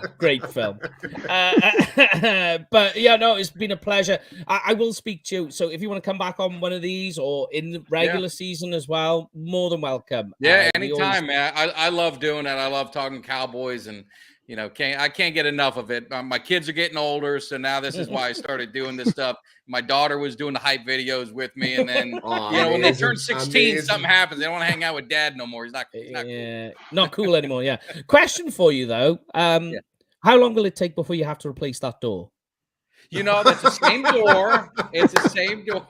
[SPEAKER 1] But yeah, no, it's been a pleasure. I will speak to you. So if you want to come back on one of these or in the regular season as well, more than welcome.
[SPEAKER 2] Yeah, anytime, man. I love doing that. I love talking Cowboys, and I can't get enough of it. My kids are getting older, so now this is why I started doing this stuff. My daughter was doing the hype videos with me, and then when they turn 16, something happens. They don't want to hang out with dad no more. He's not cool.
[SPEAKER 1] Not cool anymore. Yeah. Question for you though. How long will it take before you have to replace that door?
[SPEAKER 2] That's the same door. It's the same door.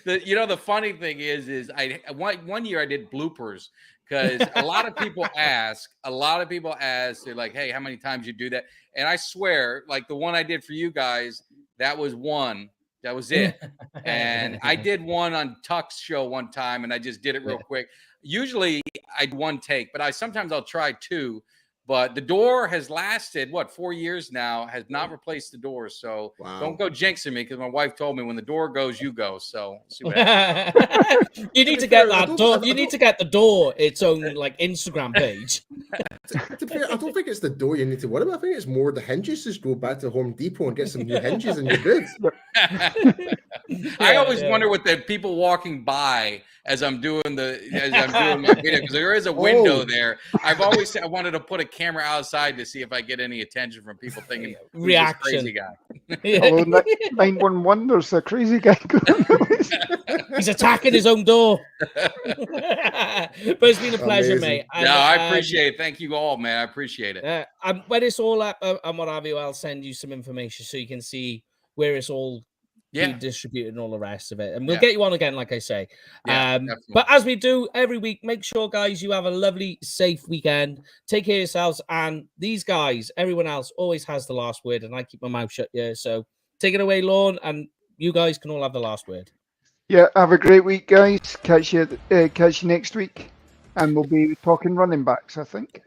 [SPEAKER 2] The funny thing is one year I did bloopers. Because a lot of people ask, they're like, hey, how many times you do that? And I swear, like the one I did for you guys, that was one. That was it. And I did one on Tuck's show one time, and I just did it real quick. Usually I do one take, but sometimes I'll try two. But the door has lasted, 4 years now, has not replaced the door. So don't go jinxing me, because my wife told me when the door goes, you go. So see what
[SPEAKER 1] you need to get that door. You need to get the door its own Instagram page.
[SPEAKER 3] To be fair, I don't think it's the door you need to worry about. I think it's more the hinges. Just go back to Home Depot and get some new hinges and you're good.
[SPEAKER 2] I always wonder what the people walking by as I'm doing my video, because there is a window there. I've always said I wanted to put a camera outside to see if I get any attention from people thinking
[SPEAKER 1] reaction.
[SPEAKER 2] Crazy guy.
[SPEAKER 4] Hello, 911. There's a crazy guy going.
[SPEAKER 1] He's attacking his own door. But it's been a pleasure, mate.
[SPEAKER 2] And, I appreciate it. Thank you all, man. I appreciate it.
[SPEAKER 1] When it's all up and what have you, I'll send you some information so you can see where it's all being distributed and all the rest of it. And we'll get you on again, like I say. But as we do every week, make sure, guys, you have a lovely, safe weekend. Take care of yourselves. And these guys, everyone else, always has the last word. And I keep my mouth shut here. So take it away, Lorne. And you guys can all have the last word.
[SPEAKER 4] Yeah, have a great week, guys. Catch you next week. And we'll be talking running backs, I think.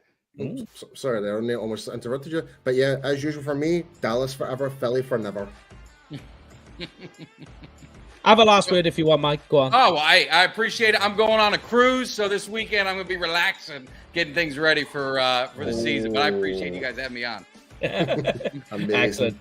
[SPEAKER 3] Sorry there, I almost interrupted you. But yeah, as usual for me, Dallas forever, Philly for never.
[SPEAKER 1] Have a last word if you want, Mike. Go on.
[SPEAKER 2] Oh, I appreciate it. I'm going on a cruise, so this weekend I'm going to be relaxing, getting things ready for the season. But I appreciate you guys having me on.
[SPEAKER 3] Amazing.
[SPEAKER 1] Excellent.